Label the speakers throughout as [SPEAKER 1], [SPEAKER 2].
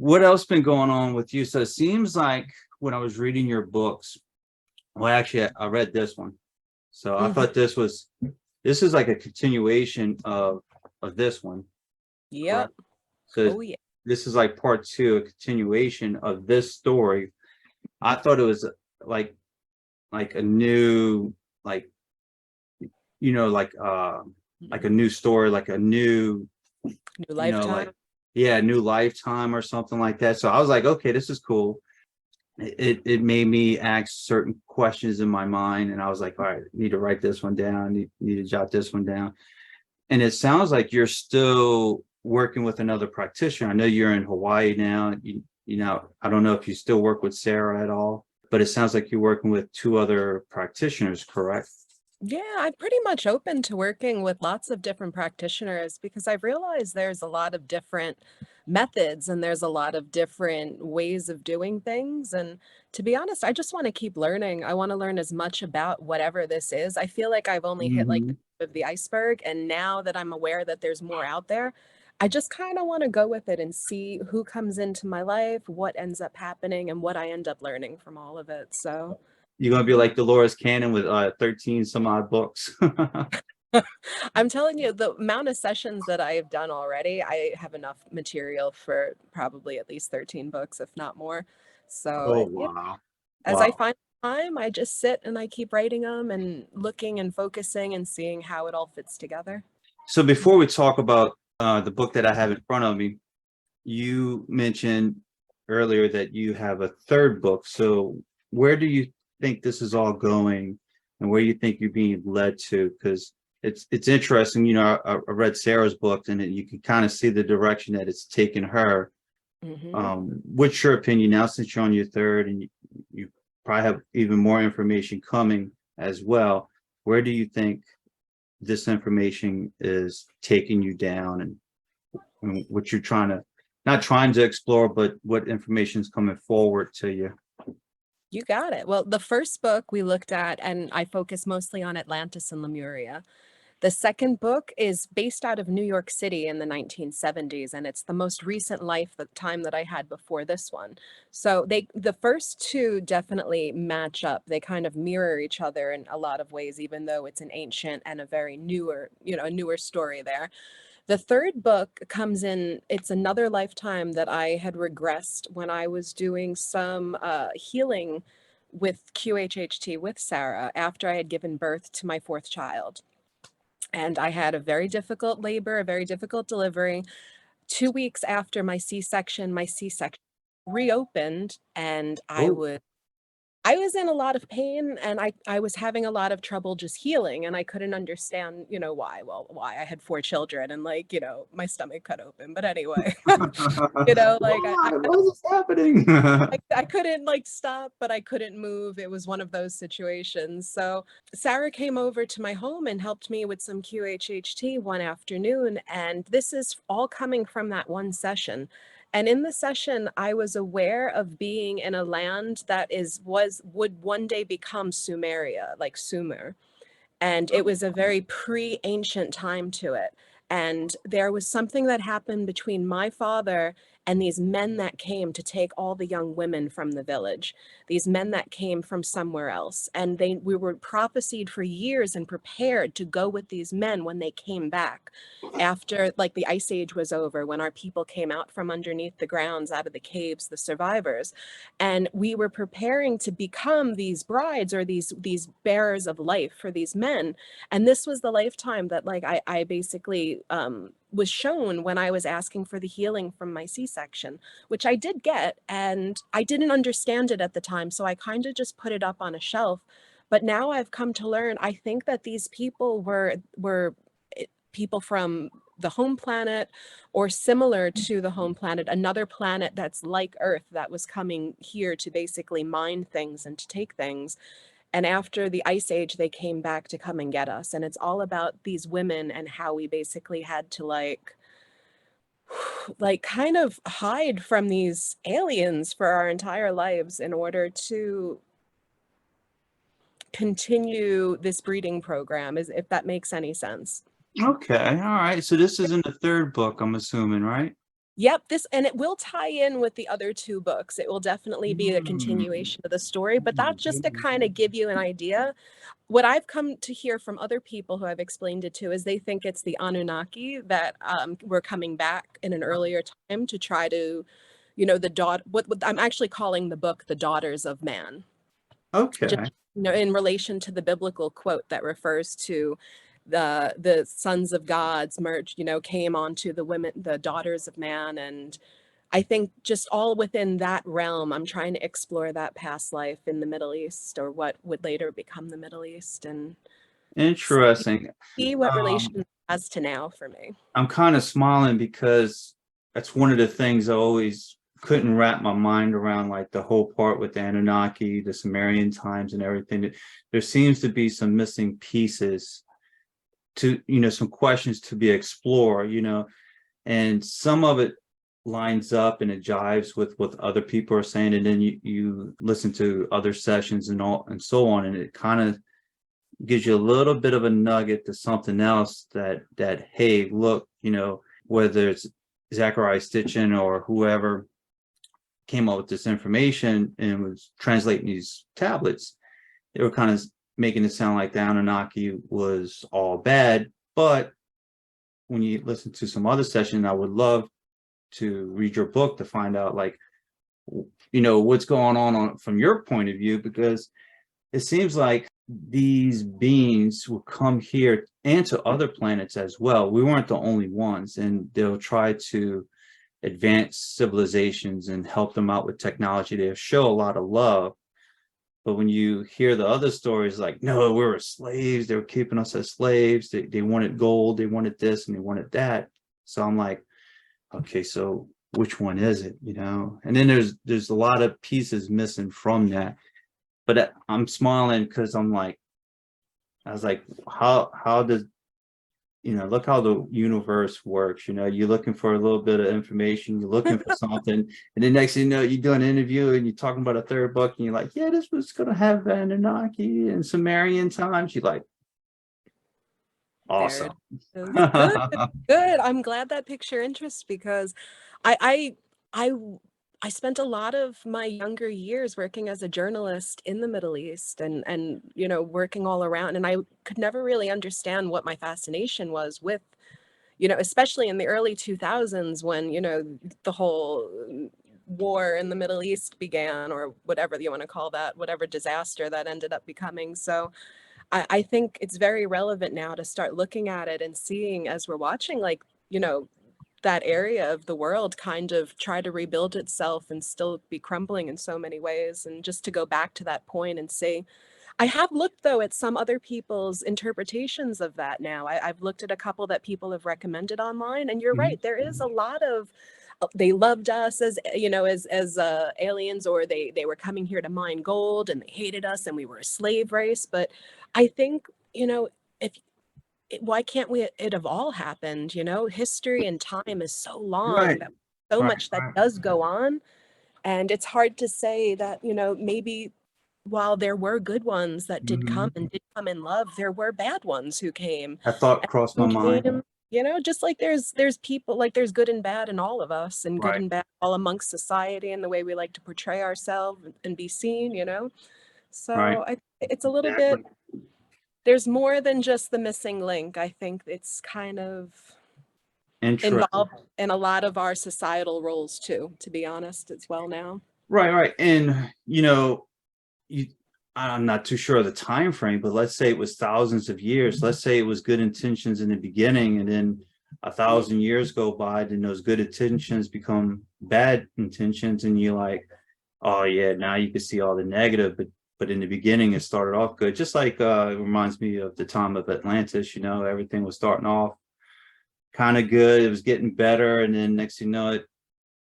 [SPEAKER 1] what else been going on with you? So it seems like when I was reading your books, well, actually, I read this one. So I
[SPEAKER 2] Mhm.
[SPEAKER 1] thought this is like a continuation of this one,
[SPEAKER 2] Yep.
[SPEAKER 1] correct? So
[SPEAKER 2] Oh yeah.
[SPEAKER 1] this is like part two, a continuation of this story. I thought it was like like a new like like a new story, like a new
[SPEAKER 2] New
[SPEAKER 1] like
[SPEAKER 2] lifetime.
[SPEAKER 1] yeah, new lifetime or something like that. So I was like, okay, this is cool. It made me ask certain questions in my mind, and I was like, all right, need to write this one down, need to jot this one down. And it sounds like you're still working with another practitioner. I know you're in Hawaii now. I don't know if you still work with Sarah at all, but it sounds like you're working with two other practitioners, correct?
[SPEAKER 2] Yeah, I'm pretty much open to working with lots of different practitioners because I've realized there's a lot of different methods and there's a lot of different ways of doing things. And to be honest, I just want to keep learning. I want to learn as much about whatever this is. I feel like I've only hit like the
[SPEAKER 1] Hmm.
[SPEAKER 2] tip of the iceberg. And now that I'm aware that there's more out there, I just kind of want to go with it and see who comes into my life, what ends up happening, and what I end up learning from all of it. So.
[SPEAKER 1] You're gonna be like Dolores Cannon with 13 some odd books.
[SPEAKER 2] I'm telling you, the amount of sessions that I have done already, I have enough material for probably at least 13 books, if not more. So,
[SPEAKER 1] Oh
[SPEAKER 2] yeah,
[SPEAKER 1] wow.
[SPEAKER 2] as I
[SPEAKER 1] Wow.
[SPEAKER 2] find time, I just sit and I keep writing them and looking and focusing and seeing how it all fits together.
[SPEAKER 1] So before we talk about the book that I have in front of me, you mentioned earlier that you have a third book. So where do you think this is all going, and where do you think you're being led to? Because it's interesting. I read Sarah's book, and you can kind of see the direction that it's taken her.
[SPEAKER 2] Hmm.
[SPEAKER 1] What's your opinion now, since you're on your third, and you probably have even more information coming as well? Where do you think this information is taking you down, and what you're trying to not trying to explore, but what information is coming forward to you?
[SPEAKER 2] You got it. Well, the first book we looked at, and I focus mostly on Atlantis and Lemuria. The second book is based out of New York City in the 1970s, and it's the most recent life, the time that I had before this one. So the first two definitely match up. They kind of mirror each other in a lot of ways, even though it's an ancient and a very newer, a newer story there. The third book comes in, it's another lifetime that I had regressed when I was doing some healing with QHHT with Sarah after I had given birth to my fourth child. And I had a very difficult labor, a very difficult delivery. 2 weeks after my C-section reopened, and
[SPEAKER 1] Oh,
[SPEAKER 2] I was in a lot of pain, and I was having a lot of trouble just healing, and I couldn't understand, why. Well, why? I had 4 children and, like, my stomach cut open, but anyway, like,
[SPEAKER 1] why is this happening?
[SPEAKER 2] I couldn't, like, stop, but I couldn't move. It was one of those situations. So Sarah came over to my home and helped me with some QHHT one afternoon, and this is all coming from that one session. And in the session, I was aware of being in a land that would one day become Sumeria, like Sumer. And it was a very pre-ancient time to it. And there was something that happened between my father and these men that came to take all the young women from the village, these men that came from somewhere else. And we were prophesied for years and prepared to go with these men when they came back after, like, the ice age was over, when our people came out from underneath the grounds, out of the caves, the survivors. And we were preparing to become these brides, or these bearers of life for these men. And this was the lifetime that, like, I basically was shown when I was asking for the healing from my C-section, which I did get, and I didn't understand it at the time, so I kind of just put it up on a shelf. But now I've come to learn, I think that these people were people from the home planet, or similar to the home planet, another planet that's like Earth, that was coming here to basically mine things and to take things. And after the ice age, they came back to come and get us. And it's all about these women and how we basically had to, like kind of hide from these aliens for our entire lives in order to continue this breeding program, is if that makes any sense.
[SPEAKER 1] Okay, all right. So this is in the third book, I'm assuming, right?
[SPEAKER 2] Yep, this and it will tie in with the other two books. It will definitely be a
[SPEAKER 1] Mm.
[SPEAKER 2] continuation of the story, but that's just to kind of give you an idea. What I've come to hear from other people who I've explained it to is they think it's the Anunnaki that were coming back in an earlier time to try to, the what I'm actually calling the book "The Daughters of Man," just
[SPEAKER 1] Okay.
[SPEAKER 2] in relation to the biblical quote that refers to the sons of gods merged, came onto the women, the daughters of man, and I think just all within that realm, I'm trying to explore that past life in the Middle East or what would later become the Middle East and
[SPEAKER 1] Interesting.
[SPEAKER 2] see what relation
[SPEAKER 1] Um,
[SPEAKER 2] it has to now for me.
[SPEAKER 1] I'm kind of smiling because that's one of the things I always couldn't wrap my mind around, like the whole part with the Anunnaki, the Sumerian times and everything. There seems to be some missing pieces to, some questions to be explored, and some of it lines up and it jives with what other people are saying. And then you listen to other sessions and all and so on, and it kind of gives you a little bit of a nugget to something else that hey, look, whether it's Zachariah Stitchin or whoever came up with this information and was translating these tablets, they were kind of making it sound like the Anunnaki was all bad. But when you listen to some other session, I would love to read your book to find out, like, what's going on from your point of view, because it seems like these beings will come here and to other planets as well. We weren't the only ones, and they'll try to advance civilizations and help them out with technology. They show a lot of love. But when you hear the other stories, like, no, we were slaves, they were keeping us as slaves, they wanted gold, they wanted this, and they wanted that. So I'm like, okay, so which one is it, And then there's a lot of pieces missing from that. But I'm smiling because I was like, how does, look how the universe works. You're looking for a little bit of information, you're looking for something, and then next thing you know, you do an interview and you're talking about a third book, and you're like, yeah, this was gonna have Anunnaki and Sumerian times. You're like,
[SPEAKER 2] There
[SPEAKER 1] awesome.
[SPEAKER 2] it is. Good, good. I'm glad that piqued your interest because I I I I spent a lot of my younger years working as a journalist in the Middle East and working all around, and I could never really understand what my fascination was with, especially in the early 2000s when, the whole war in the Middle East began, or whatever you want to call that, whatever disaster that ended up becoming. So I think it's very relevant now to start looking at it and seeing as we're watching, like, that area of the world kind of try to rebuild itself and still be crumbling in so many ways. And just to go back to that point and say, I have looked though at some other people's interpretations of that now. I've looked at a couple that people have recommended online, and you're
[SPEAKER 1] Mhm.
[SPEAKER 2] right, there is a lot of they loved us as as aliens, or they were coming here to mine gold and they hated us and we were a slave race. But I think, if why can't we it have all happened? History and time is so long
[SPEAKER 1] Right,
[SPEAKER 2] that so
[SPEAKER 1] right,
[SPEAKER 2] much that
[SPEAKER 1] right.
[SPEAKER 2] does go on, and it's hard to say that, maybe while there were good ones that did come
[SPEAKER 1] Mhm.
[SPEAKER 2] and did come in love, there were bad ones who came.
[SPEAKER 1] That thought
[SPEAKER 2] And
[SPEAKER 1] crossed my
[SPEAKER 2] some
[SPEAKER 1] mind.
[SPEAKER 2] came, just like there's people, like there's good and bad in all of us, and good
[SPEAKER 1] Right,
[SPEAKER 2] and bad all amongst society and the way we like to portray ourselves and be seen.
[SPEAKER 1] right.
[SPEAKER 2] So it's a little bit,
[SPEAKER 1] Exactly.
[SPEAKER 2] there's more than just the missing link. I think it's kind of
[SPEAKER 1] Interesting.
[SPEAKER 2] involved in a lot of our societal roles too, to be honest, as well now.
[SPEAKER 1] Right, right. And you I'm not too sure of the time frame, but let's say it was thousands of years. Let's say it was good intentions in the beginning, and then 1,000 years go by, then those good intentions become bad intentions, and you're like, oh yeah, now you can see all the negative, but in the beginning it started off good. Just like it reminds me of the time of Atlantis, everything was starting off kind of good, it was getting better, and then next thing you know,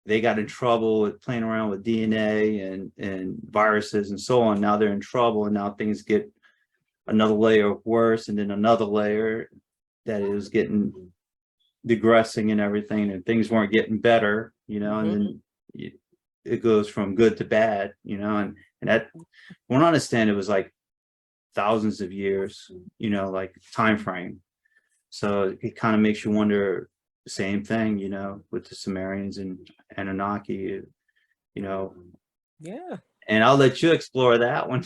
[SPEAKER 1] they got in trouble with playing around with DNA and viruses and so on. Now they're in trouble, and now things get another layer of worse, and then another layer that is getting digressing and everything, and things weren't getting better, and
[SPEAKER 2] Mhm.
[SPEAKER 1] then it goes from good to bad, and that, when I understand, it was like thousands of years, like time frame. So it kind of makes you wonder, same thing, with the Sumerians and Anunnaki, you know,
[SPEAKER 2] Yeah.
[SPEAKER 1] and I'll let you explore that one.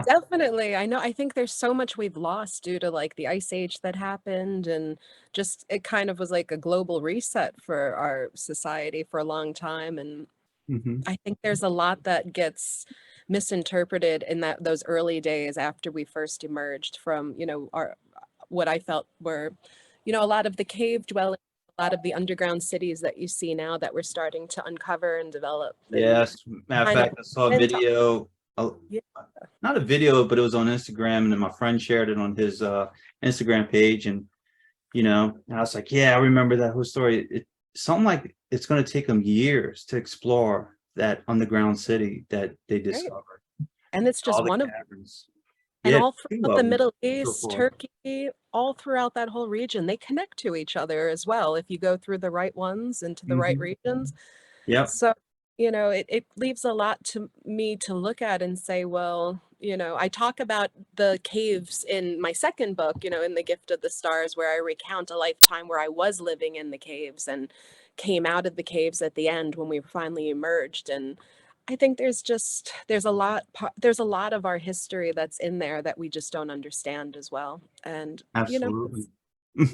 [SPEAKER 2] Definitely. I know. I think there's so much we've lost due to like the ice age that happened, and just it kind of was like a global reset for our society for a long time. And
[SPEAKER 1] Mhm.
[SPEAKER 2] I think there's a lot that gets misinterpreted in those early days after we first emerged from, our what I felt were, a lot of the cave dwelling, a lot of the underground cities that you see now that we're starting to uncover and develop and
[SPEAKER 1] Yes, matter of
[SPEAKER 2] kind of
[SPEAKER 1] fact, I saw a
[SPEAKER 2] into.
[SPEAKER 1] video,
[SPEAKER 2] Yeah,
[SPEAKER 1] not a video, but it was on Instagram, and then my friend shared it on his Instagram page, and I was like, yeah, I remember that whole story. Something like it's going to take them years to explore that underground city that they
[SPEAKER 2] right.
[SPEAKER 1] discovered,
[SPEAKER 2] And it's just
[SPEAKER 1] all the
[SPEAKER 2] one of,
[SPEAKER 1] caverns.
[SPEAKER 2] and
[SPEAKER 1] Yeah,
[SPEAKER 2] all
[SPEAKER 1] two
[SPEAKER 2] throughout the
[SPEAKER 1] of them
[SPEAKER 2] Middle
[SPEAKER 1] so
[SPEAKER 2] East,
[SPEAKER 1] far.
[SPEAKER 2] Turkey, all throughout that whole region, they connect to each other as well if you go through the right ones into the right
[SPEAKER 1] Hmm.
[SPEAKER 2] regions.
[SPEAKER 1] Yep.
[SPEAKER 2] So, it leaves a lot to me to look at and say, well, I talk about the caves in my second book, in The Gift of the Stars, where I recount a lifetime where I was living in the caves and came out of the caves at the end when we finally emerged. And I think there's a lot of our history that's in there that we just don't understand as well. And,
[SPEAKER 1] Absolutely.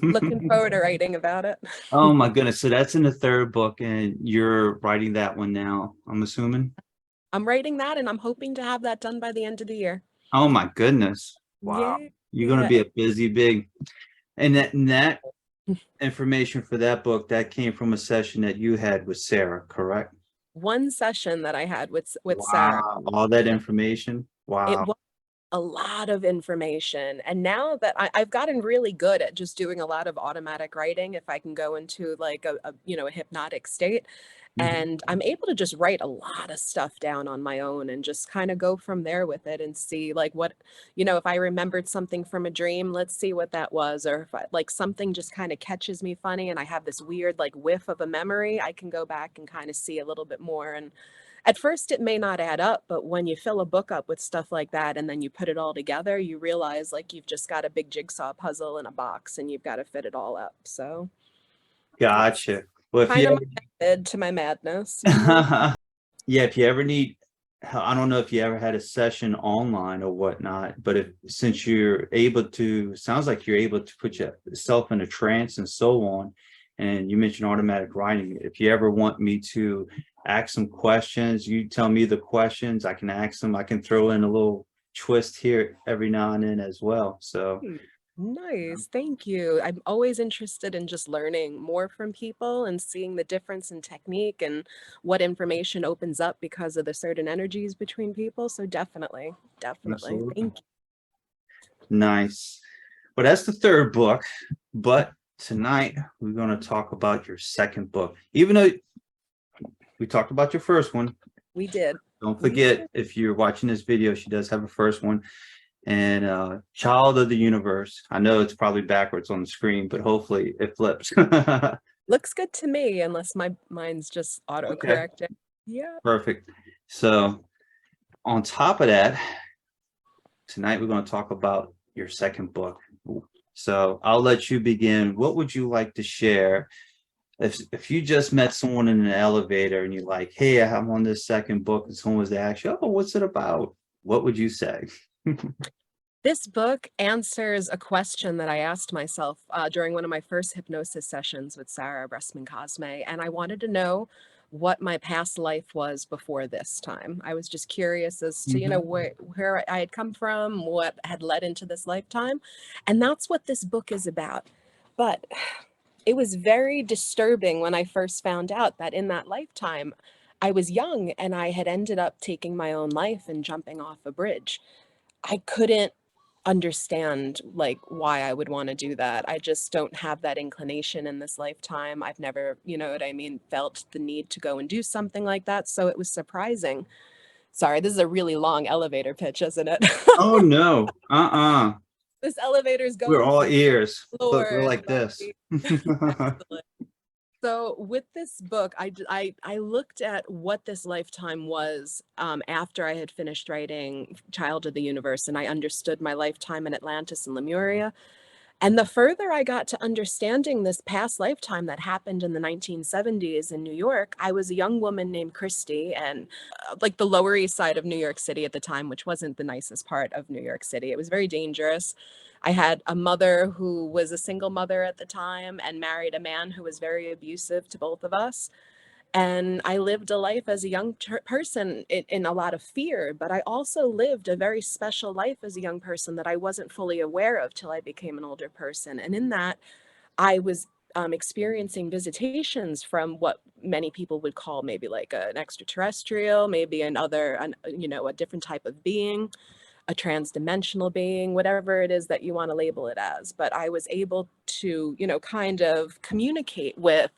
[SPEAKER 2] looking forward to writing about it.
[SPEAKER 1] Oh my goodness. So that's in the third book, and you're writing that one now, I'm assuming.
[SPEAKER 2] I'm writing that and I'm hoping to have that done by the end of the year.
[SPEAKER 1] Oh my goodness. Wow.
[SPEAKER 2] Yeah.
[SPEAKER 1] You're going to
[SPEAKER 2] Yeah.
[SPEAKER 1] be a busy big. And that information for that book, that came from a session that you had with Sarah, correct?
[SPEAKER 2] One session that I had with Sarah,
[SPEAKER 1] Wow. All that information.
[SPEAKER 2] it
[SPEAKER 1] Wow.
[SPEAKER 2] was a lot of information. And now that I've gotten really good at just doing a lot of automatic writing, if I can go into like a hypnotic state,
[SPEAKER 1] Mhm.
[SPEAKER 2] and I'm able to just write a lot of stuff down on my own and just kind of go from there with it and see like what, if I remembered something from a dream, let's see what that was. Or if like something just kind of catches me funny and I have this weird like whiff of a memory, I can go back and kind of see a little bit more. And at first it may not add up, but when you fill a book up with stuff like that and then you put it all together, you realize like you've just got a big jigsaw puzzle in a box and you've got to fit it all up. So it's
[SPEAKER 1] Gotcha. Well, if
[SPEAKER 2] kind of
[SPEAKER 1] you
[SPEAKER 2] my method to my madness.
[SPEAKER 1] yeah, if you ever need, I don't know if you ever had a session online or whatnot, but if since you're able to, sounds like you're able to put yourself in a trance and so on, and you mentioned automatic writing. If you ever want me to ask some questions, you tell me the questions, I can ask them. I can throw in a little twist here every now and then as well. So,
[SPEAKER 2] Hmm, nice. Thank you. I'm always interested in just learning more from people and seeing the difference in technique and what information opens up because of the certain energies between people. So definitely, definitely.
[SPEAKER 1] absolutely.
[SPEAKER 2] Thank
[SPEAKER 1] Nice. Well, that's the third book, but tonight we're going to talk about your second book. Even though we talked about your first one,
[SPEAKER 2] you. We did.
[SPEAKER 1] don't
[SPEAKER 2] We
[SPEAKER 1] forget,
[SPEAKER 2] did.
[SPEAKER 1] if you're watching this video, she does have a first one, and Child of the Universe. I know it's probably backwards on the screen, but hopefully it flips.
[SPEAKER 2] Looks good to me, unless my mind's just
[SPEAKER 1] Okay,
[SPEAKER 2] auto-correcting. Yeah.
[SPEAKER 1] perfect. So on top of that, tonight we're going to talk about your second book. So I'll let you begin. What would you like to share? If you just met someone in an elevator and you're like, hey, I'm on this second book, and someone was to ask you, oh, what's it about? What would you say?
[SPEAKER 2] This book answers a question that I asked myself during one of my first hypnosis sessions with Sarah Bressman Cosme, and I wanted to know what my past life was before this time. I was just curious as to,
[SPEAKER 1] Mhm.
[SPEAKER 2] where I had come from, what had led into this lifetime, and that's what this book is about. But it was very disturbing when I first found out that in that lifetime, I was young and I had ended up taking my own life and jumping off a bridge. I couldn't understand like why I would want to do that. I just don't have that inclination in this lifetime. I've never, what I mean, felt the need to go and do something like that. So it was surprising. Sorry, this is a really long elevator pitch, isn't it?
[SPEAKER 1] Oh no.
[SPEAKER 2] This elevator is
[SPEAKER 1] We're
[SPEAKER 2] going
[SPEAKER 1] all
[SPEAKER 2] from
[SPEAKER 1] ears. Look,
[SPEAKER 2] floor
[SPEAKER 1] we're
[SPEAKER 2] and
[SPEAKER 1] like this.
[SPEAKER 2] excellent. So with this book, I looked at what this lifetime was after I had finished writing Child of the Universe, and I understood my lifetime in Atlantis and Lemuria. And the further I got to understanding this past lifetime that happened in the 1970s in New York, I was a young woman named Christy, and like the Lower East Side of New York City at the time, which wasn't the nicest part of New York City. It was very dangerous. I had a mother who was a single mother at the time and married a man who was very abusive to both of us. And I lived a life as a young person in a lot of fear, but I also lived a very special life as a young person that I wasn't fully aware of till I became an older person. And in that, I was experiencing visitations from what many people would call maybe like an extraterrestrial, maybe a different type of being, a transdimensional being, whatever it is that you want to label it as. But I was able to, kind of communicate with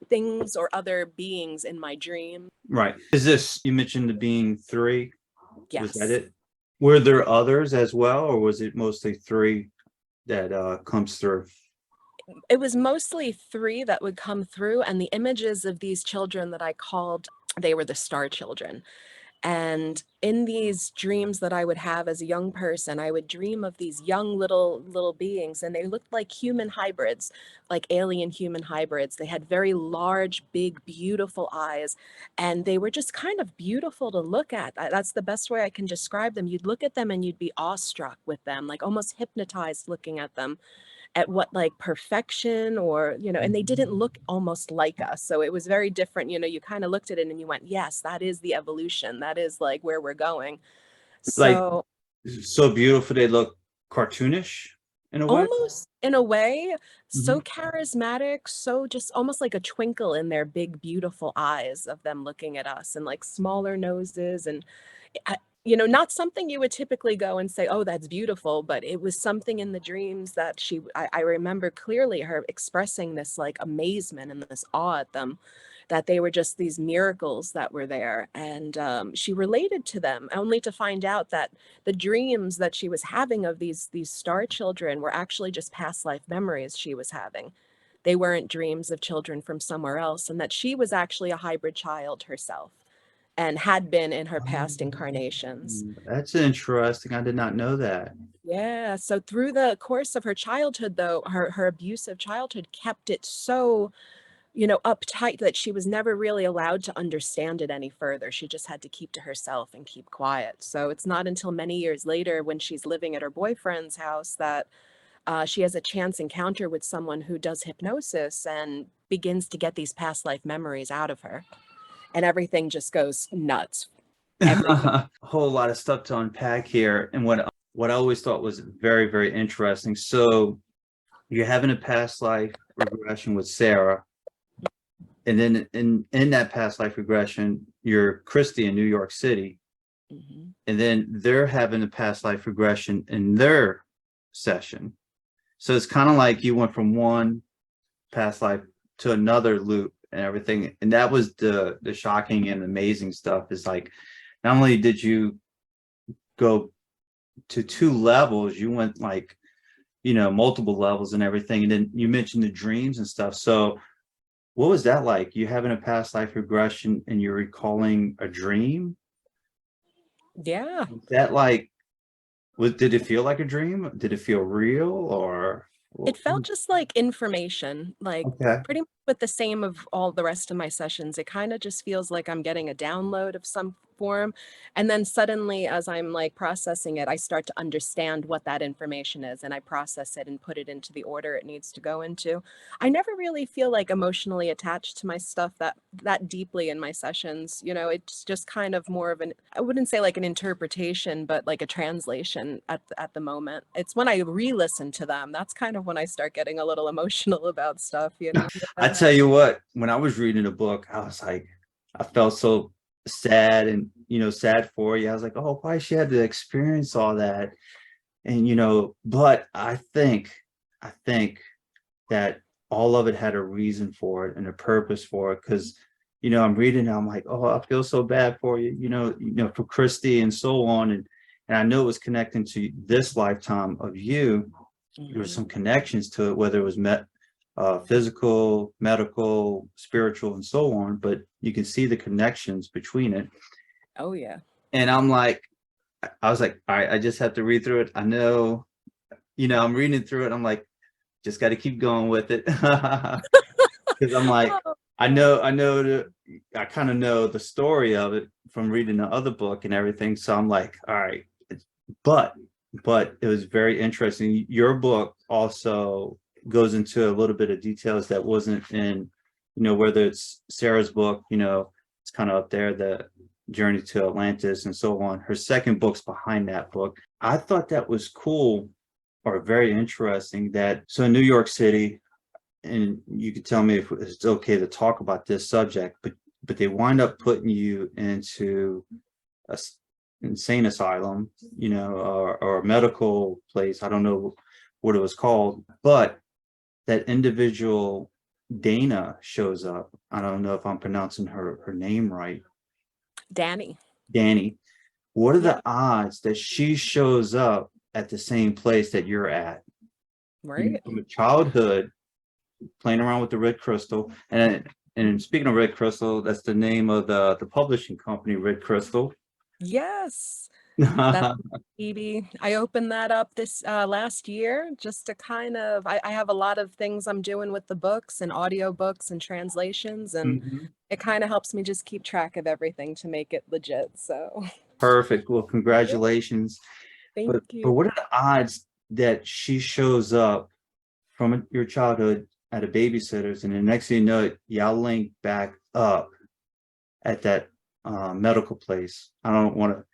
[SPEAKER 2] things or other beings in my dream.
[SPEAKER 1] Right. Is this, you mentioned the being three? Was that
[SPEAKER 2] Yes.
[SPEAKER 1] it? Were there others as well, or was it mostly three that comes through?
[SPEAKER 2] It was mostly three that would come through, and the images of these children that I called, they were the star children. And in these dreams that I would have as a young person, I would dream of these young little beings, and they looked like human hybrids, like alien human hybrids. They had very large, big, beautiful eyes, and they were just kind of beautiful to look at. That's the best way I can describe them. You'd look at them and you'd be awestruck with them, like almost hypnotized looking at them, at what like perfection, or and they didn't look almost like us, so it was very different. You kind of looked at it and you went, yes, that is the evolution, that is like where we're going.
[SPEAKER 1] Like,
[SPEAKER 2] So
[SPEAKER 1] so beautiful, they look cartoonish in a way.
[SPEAKER 2] almost in a way,
[SPEAKER 1] Mhm.
[SPEAKER 2] so charismatic, so just almost like a twinkle in their big beautiful eyes of them looking at us, and like smaller noses, and not something you would typically go and say, oh, that's beautiful, but it was something in the dreams that I remember clearly her expressing this like amazement and this awe at them, that they were just these miracles that were there. And she related to them, only to find out that the dreams that she was having of these star children were actually just past life memories she was having. They weren't dreams of children from somewhere else, and that she was actually a hybrid child herself and had been in her past incarnations.
[SPEAKER 1] That's interesting. I did not know that.
[SPEAKER 2] Yeah. So through the course of her childhood, though, her abusive childhood kept it so, uptight that she was never really allowed to understand it any further. She just had to keep to herself and keep quiet. So it's not until many years later, when she's living at her boyfriend's house, that she has a chance encounter with someone who does hypnosis and begins to get these past life memories out of her. And everything just goes nuts. Everything.
[SPEAKER 1] A whole lot of stuff to unpack here. And what I always thought was very, very interesting. So you're having a past life regression with Sarah. And then in that past life regression, you're Christy in New York City.
[SPEAKER 2] Mhm.
[SPEAKER 1] And then they're having a past life regression in their session. So it's kind of like you went from one past life to another loop and everything. And that was the shocking and amazing stuff, is like, not only did you go to two levels, you went like, multiple levels and everything. And then you mentioned the dreams and stuff. So what was that like? You having a past life regression and you're recalling a dream?
[SPEAKER 2] Yeah.
[SPEAKER 1] Was that like, did it feel like a dream? Did it feel real, or?
[SPEAKER 2] It felt just like information, like
[SPEAKER 1] Okay.
[SPEAKER 2] pretty much with the same of all the rest of my sessions. It kind of just feels like I'm getting a download of some form. And then suddenly, as I'm like processing it, I start to understand what that information is, and I process it and put it into the order it needs to go into. I never really feel like emotionally attached to my stuff that deeply in my sessions. It's just kind of more of I wouldn't say like an interpretation, but like a translation at the moment. It's when I re-listen to them, that's kind of when I start getting a little emotional about stuff.
[SPEAKER 1] I
[SPEAKER 2] Yeah.
[SPEAKER 1] tell you what, when I was reading the book, I was like, I felt so sad and, sad for you. I was like, oh, why she had to experience all that? And, but I think that all of it had a reason for it and a purpose for it. Cause, I'm reading, I'm like, oh, I feel so bad for you, for Christy and so on. And I know it was connecting to this lifetime of you. There was
[SPEAKER 2] Mhm.
[SPEAKER 1] some connections to it, whether it was physical, medical, spiritual, and so on, but you can see the connections between it.
[SPEAKER 2] Oh yeah.
[SPEAKER 1] And I was like, all right, I just have to read through it. I know, I'm reading through it. I'm like, just got to keep going with it. Because I'm like, I kind of know the story of it from reading the other book and everything. So I'm like, all right, but it was very interesting. Your book also goes into a little bit of details that wasn't in, whether it's Sarah's book, it's kind of up there, the journey to Atlantis and so on. Her second book's behind that book. I thought that was cool, or very interesting, that so in New York City, and you could tell me if it's okay to talk about this subject, but they wind up putting you into a insane asylum, or a medical place. I don't know what it was called, but that individual Dana shows up. I don't know if I'm pronouncing her name right.
[SPEAKER 2] Danny.
[SPEAKER 1] Danny. What are
[SPEAKER 2] Yeah.
[SPEAKER 1] the odds that she shows up at the same place that you're at?
[SPEAKER 2] Right.
[SPEAKER 1] From a childhood, playing around with the red crystal, and speaking of red crystal, that's the name of the publishing company, Red Crystal.
[SPEAKER 2] Yes. That's maybe I opened that up this last year just to kind of I have a lot of things I'm doing with the books and audiobooks and translations, and
[SPEAKER 1] Mhm.
[SPEAKER 2] it kind of helps me just keep track of everything to make it legit. So
[SPEAKER 1] Perfect. Well, congratulations.
[SPEAKER 2] thank
[SPEAKER 1] But
[SPEAKER 2] you.
[SPEAKER 1] what are the odds that she shows up from your childhood at a babysitter's, and the next thing you know it, y'all link back up at that medical place? I don't want to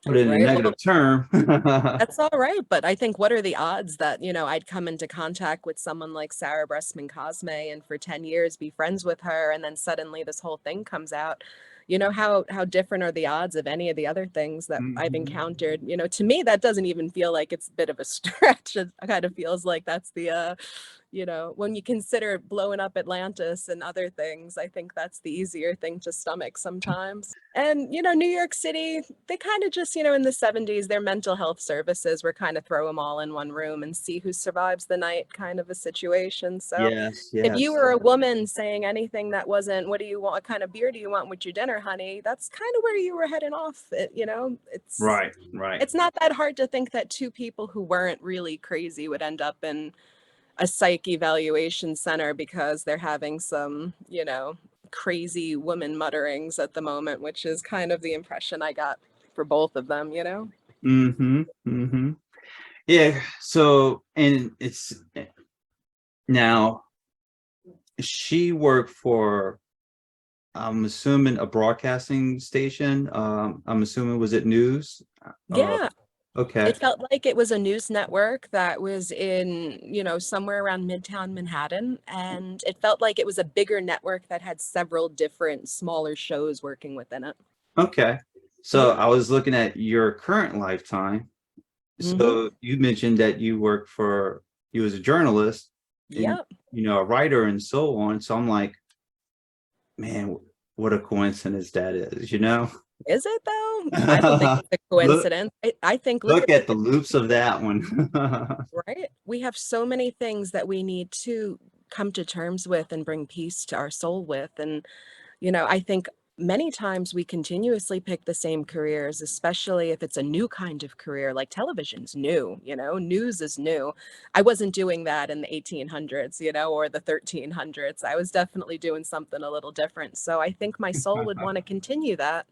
[SPEAKER 1] put it in a
[SPEAKER 2] Right. Well,
[SPEAKER 1] negative term.
[SPEAKER 2] that's all right. But I think what are the odds that, I'd come into contact with someone like Sarah Bressman Cosme and for 10 years be friends with her, and then suddenly this whole thing comes out. How different are the odds of any of the other things that I've
[SPEAKER 1] Mhm.
[SPEAKER 2] encountered? To me, that doesn't even feel like it's a bit of a stretch. It kind of feels like that's the when you consider blowing up Atlantis and other things, I think that's the easier thing to stomach sometimes. And, New York City, they kind of just, in the 70s, their mental health services were kind of throw them all in one room and see who survives the night kind of a situation. So
[SPEAKER 1] Yes,
[SPEAKER 2] if you
[SPEAKER 1] yes.
[SPEAKER 2] were a woman saying anything that wasn't, what do you want? What kind of beer do you want with your dinner, honey? That's kind of where you were heading off.
[SPEAKER 1] Right, right.
[SPEAKER 2] It's not that hard to think that two people who weren't really crazy would end up in a psych evaluation center because they're having some, crazy woman mutterings at the moment, which is kind of the impression I got for both of them.
[SPEAKER 1] Mm-hmm. Mm-hmm. Yeah. So, and it's now she worked for, I'm assuming, a broadcasting station. I'm assuming, was it news? Uh,
[SPEAKER 2] Yeah.
[SPEAKER 1] okay.
[SPEAKER 2] It felt like it was a news network that was in, somewhere around Midtown Manhattan. And it felt like it was a bigger network that had several different smaller shows working within it.
[SPEAKER 1] Okay. So
[SPEAKER 2] Yeah.
[SPEAKER 1] I was looking at your current lifetime.
[SPEAKER 2] Hmm.
[SPEAKER 1] So you mentioned that you was a journalist and,
[SPEAKER 2] Yep.
[SPEAKER 1] a writer and so on. So I'm like, man, what a coincidence that is.
[SPEAKER 2] Is it though? I don't think it's a
[SPEAKER 1] Look,
[SPEAKER 2] coincidence. I think, look
[SPEAKER 1] look
[SPEAKER 2] at the
[SPEAKER 1] at the loops of that one.
[SPEAKER 2] right? We have so many things that we need to come to terms with and bring peace to our soul with. And, I think many times we continuously pick the same careers, especially if it's a new kind of career, like television's new, news is new. I wasn't doing that in the 1800s, or the 1300s. I was definitely doing something a little different. So I think my soul would want to continue that,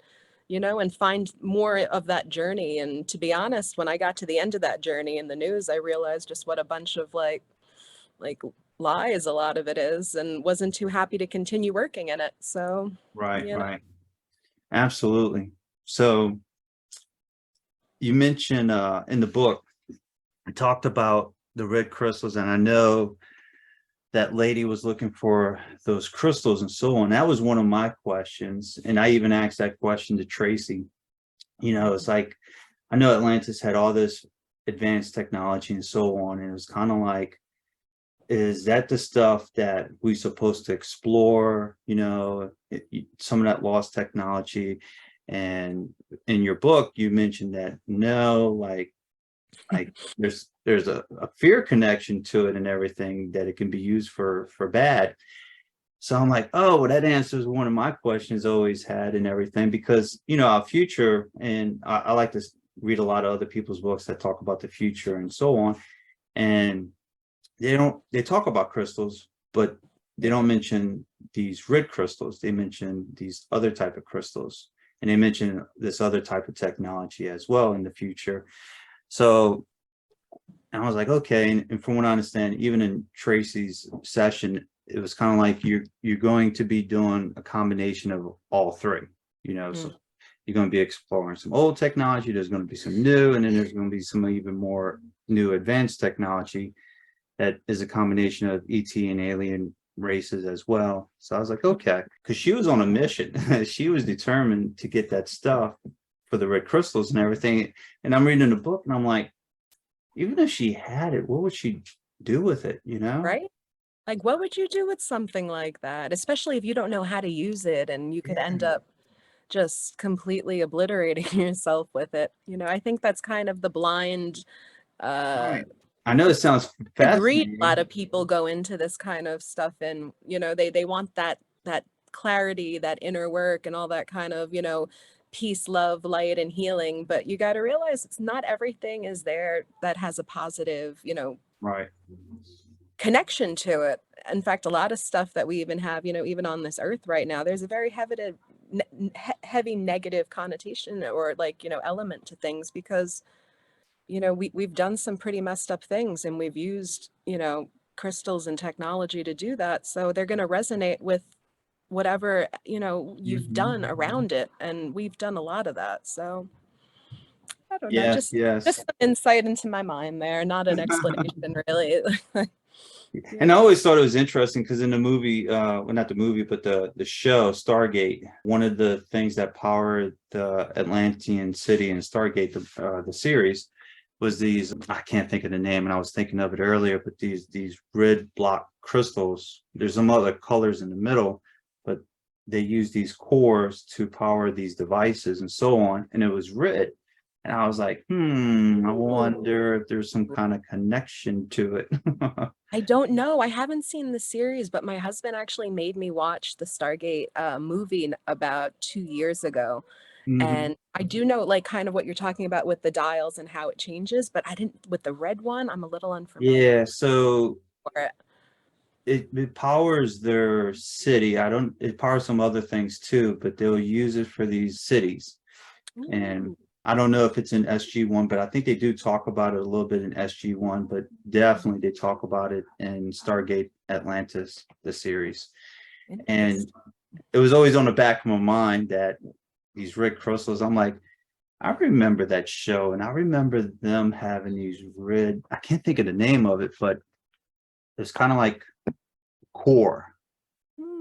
[SPEAKER 2] and find more of that journey. And to be honest, when I got to the end of that journey in the news, I realized just what a bunch of like lies a lot of it is, and wasn't too happy to continue working in it. So,
[SPEAKER 1] Right,
[SPEAKER 2] you know,
[SPEAKER 1] right. Absolutely. So you mentioned in the book, I talked about the red crystals, and I know that lady was looking for those crystals and so on. That was one of my questions. And I even asked that question to Tracy. It's like, I know Atlantis had all this advanced technology and so on. And it was kind of like, is that the stuff that we're supposed to explore? Some of that lost technology. And in your book, you mentioned that no, like there's a fear connection to it and everything, that it can be used for bad. So I'm like, oh, well, that answers one of my questions always had and everything, because our future, and I like to read a lot of other people's books that talk about the future and so on. And they talk about crystals, but they don't mention these red crystals. They mention these other type of crystals, and they mention this other type of technology as well in the future. So I was like, okay. And from what I understand, even in Tracy's session, it was kind of like you're going to be doing a combination of all three, so
[SPEAKER 2] Mm.
[SPEAKER 1] you're going to be exploring some old technology, there's going to be some new, and then there's going to be some even more new advanced technology that is a combination of ET and alien races as well. So I was like, okay, because she was on a mission. She was determined to get that stuff for the red crystals and everything. And I'm reading the book and I'm like, even if she had it, what would she do with it,
[SPEAKER 2] Right? Like, what would you do with something like that? Especially if you don't know how to use it and you could
[SPEAKER 1] Yeah,
[SPEAKER 2] end up just completely obliterating yourself with it. I think that's kind of the blind uh
[SPEAKER 1] right. I know it sounds
[SPEAKER 2] degree a lot
[SPEAKER 1] fascinating.
[SPEAKER 2] of people go into this kind of stuff, and they want that clarity, that inner work, and all that kind of peace, love, light, and healing. But you got to realize it's not everything is there that has a positive
[SPEAKER 1] Right.
[SPEAKER 2] connection to it. In fact, a lot of stuff that we even have, even on this earth right now, there's a very heavy negative connotation, or like element to things, because we've done some pretty messed up things, and we've used crystals and technology to do that, so they're going to resonate with whatever you've
[SPEAKER 1] Mhm.
[SPEAKER 2] done around it, and we've done a lot of that. So I don't know,
[SPEAKER 1] Yes,
[SPEAKER 2] just
[SPEAKER 1] yes.
[SPEAKER 2] some insight into my mind there, not an explanation really.
[SPEAKER 1] And I
[SPEAKER 2] Yeah.
[SPEAKER 1] always thought it was interesting because in the movie, well, not the movie, but the show Stargate, one of the things that powered the Atlantean city and Stargate, the series, was these. I can't think of the name, and I was thinking of it earlier, but these red block crystals. There's some other colors in the middle, but they use these cores to power these devices and so on. And it was red. And I was like, I wonder if there's some kind of connection to it.
[SPEAKER 2] I don't know. I haven't seen the series, but my husband actually made me watch the Stargate movie about 2 years ago.
[SPEAKER 1] Mhm.
[SPEAKER 2] And I do know, like, kind of what you're talking about with the dials and how it changes, but I didn't, with the red one, I'm a little unfamiliar
[SPEAKER 1] Yeah, so
[SPEAKER 2] for it.
[SPEAKER 1] it powers their city. I don't, it powers some other things too, but they'll use it for these cities. And
[SPEAKER 2] Ooh.
[SPEAKER 1] I don't know if it's in SG1, but I think they do talk about it a little bit in SG1, but definitely they talk about it in Stargate Atlantis, the series. And
[SPEAKER 2] Interesting.
[SPEAKER 1] it was always on the back of my mind that these red crystals, I'm like, I remember that show and I remember them having these red, I can't think of the name of it, but it's kind of like core,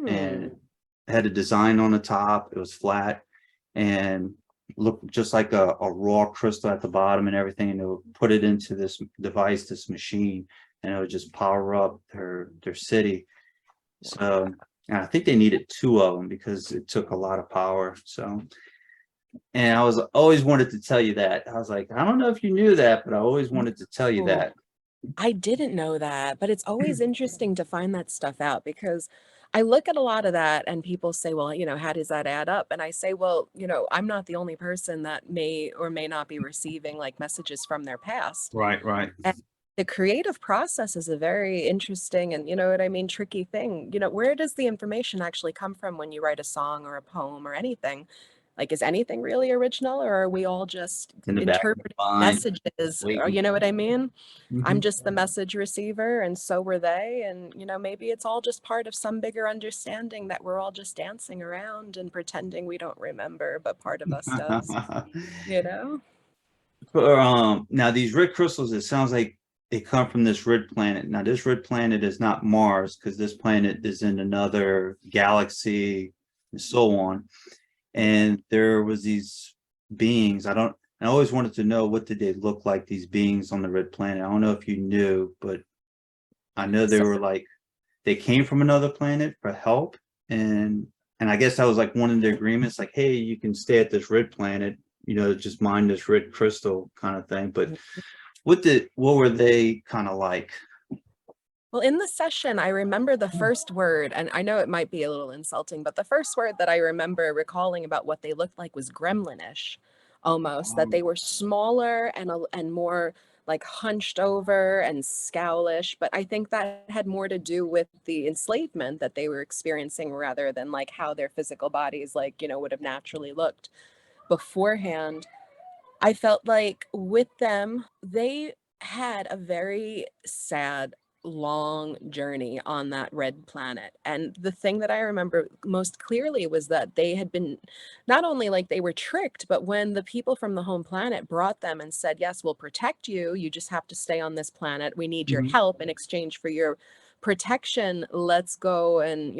[SPEAKER 1] and
[SPEAKER 2] Hmm.
[SPEAKER 1] it had a design on the top. It was flat and looked just like a raw crystal at the bottom and everything. And they would put it into this device, this machine, and it would just power up their city.
[SPEAKER 2] Wow.
[SPEAKER 1] So and I think they needed two of them because it took a lot of power. So, and I was always wanted to tell you that. I was like, I don't know if you knew that, but I always wanted to tell you
[SPEAKER 2] Oh,
[SPEAKER 1] that.
[SPEAKER 2] I didn't know that, but it's always interesting to find that stuff out, because I look at a lot of that and people say, well, how does that add up? And I say, well, I'm not the only person that may or may not be receiving like messages from their past.
[SPEAKER 1] Right, right.
[SPEAKER 2] And the creative process is a very interesting and, what I mean, tricky thing. Where does the information actually come from when you write a song or a poem or anything? Like, is anything really original, or are we all just
[SPEAKER 1] In the back of the
[SPEAKER 2] interpreting
[SPEAKER 1] mind,
[SPEAKER 2] messages? Or
[SPEAKER 1] waiting.
[SPEAKER 2] you know what I mean? I'm
[SPEAKER 1] Mhm.
[SPEAKER 2] just the message receiver, and so were they. And, maybe it's all just part of some bigger understanding that we're all just dancing around and pretending we don't remember, but part of us does, you know?
[SPEAKER 1] Now these red crystals, it sounds like they come from this red planet. Now this red planet is not Mars because this planet is in another galaxy and so on. And there was these beings. I always wanted to know what did they look like, these beings on the red planet. I don't know if you knew, but I know they
[SPEAKER 2] So
[SPEAKER 1] were like they came from another planet for help. And I guess that was like one of the agreements, like, hey, you can stay at this red planet, just mine this red crystal kind of thing. But what were they kind of like?
[SPEAKER 2] Well, in the session, I remember the first word, and I know it might be a little insulting, but the first word that I remember recalling about what they looked like was gremlinish, almost, that they were smaller and more like hunched over and scowlish. But I think that had more to do with the enslavement that they were experiencing rather than like how their physical bodies, like, would have naturally looked beforehand. I felt like with them, they had a very sad, long journey on that red planet. And the thing that I remember most clearly was that they had been not only like they were tricked, but when the people from the home planet brought them and said, yes, we'll protect you, you just have to stay on this planet. We need your
[SPEAKER 1] Mhm.
[SPEAKER 2] help in exchange for your protection. Let's go and,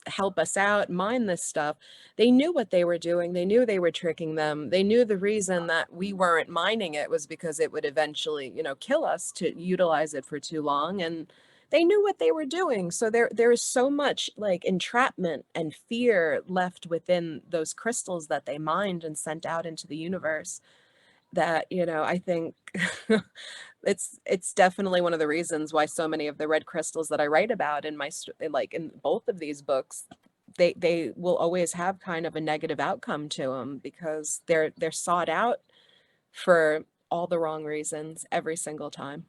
[SPEAKER 2] help us out, mine this stuff. They knew what they were doing. They knew they were tricking them. They knew the reason that we weren't mining it was because it would eventually, kill us to utilize it for too long. And they knew what they were doing. So there is so much like entrapment and fear left within those crystals that they mined and sent out into the universe that, I think it's definitely one of the reasons why so many of the red crystals that I write about in like in both of these books, they will always have kind of a negative outcome to them because they're sought out for all the wrong reasons every single time.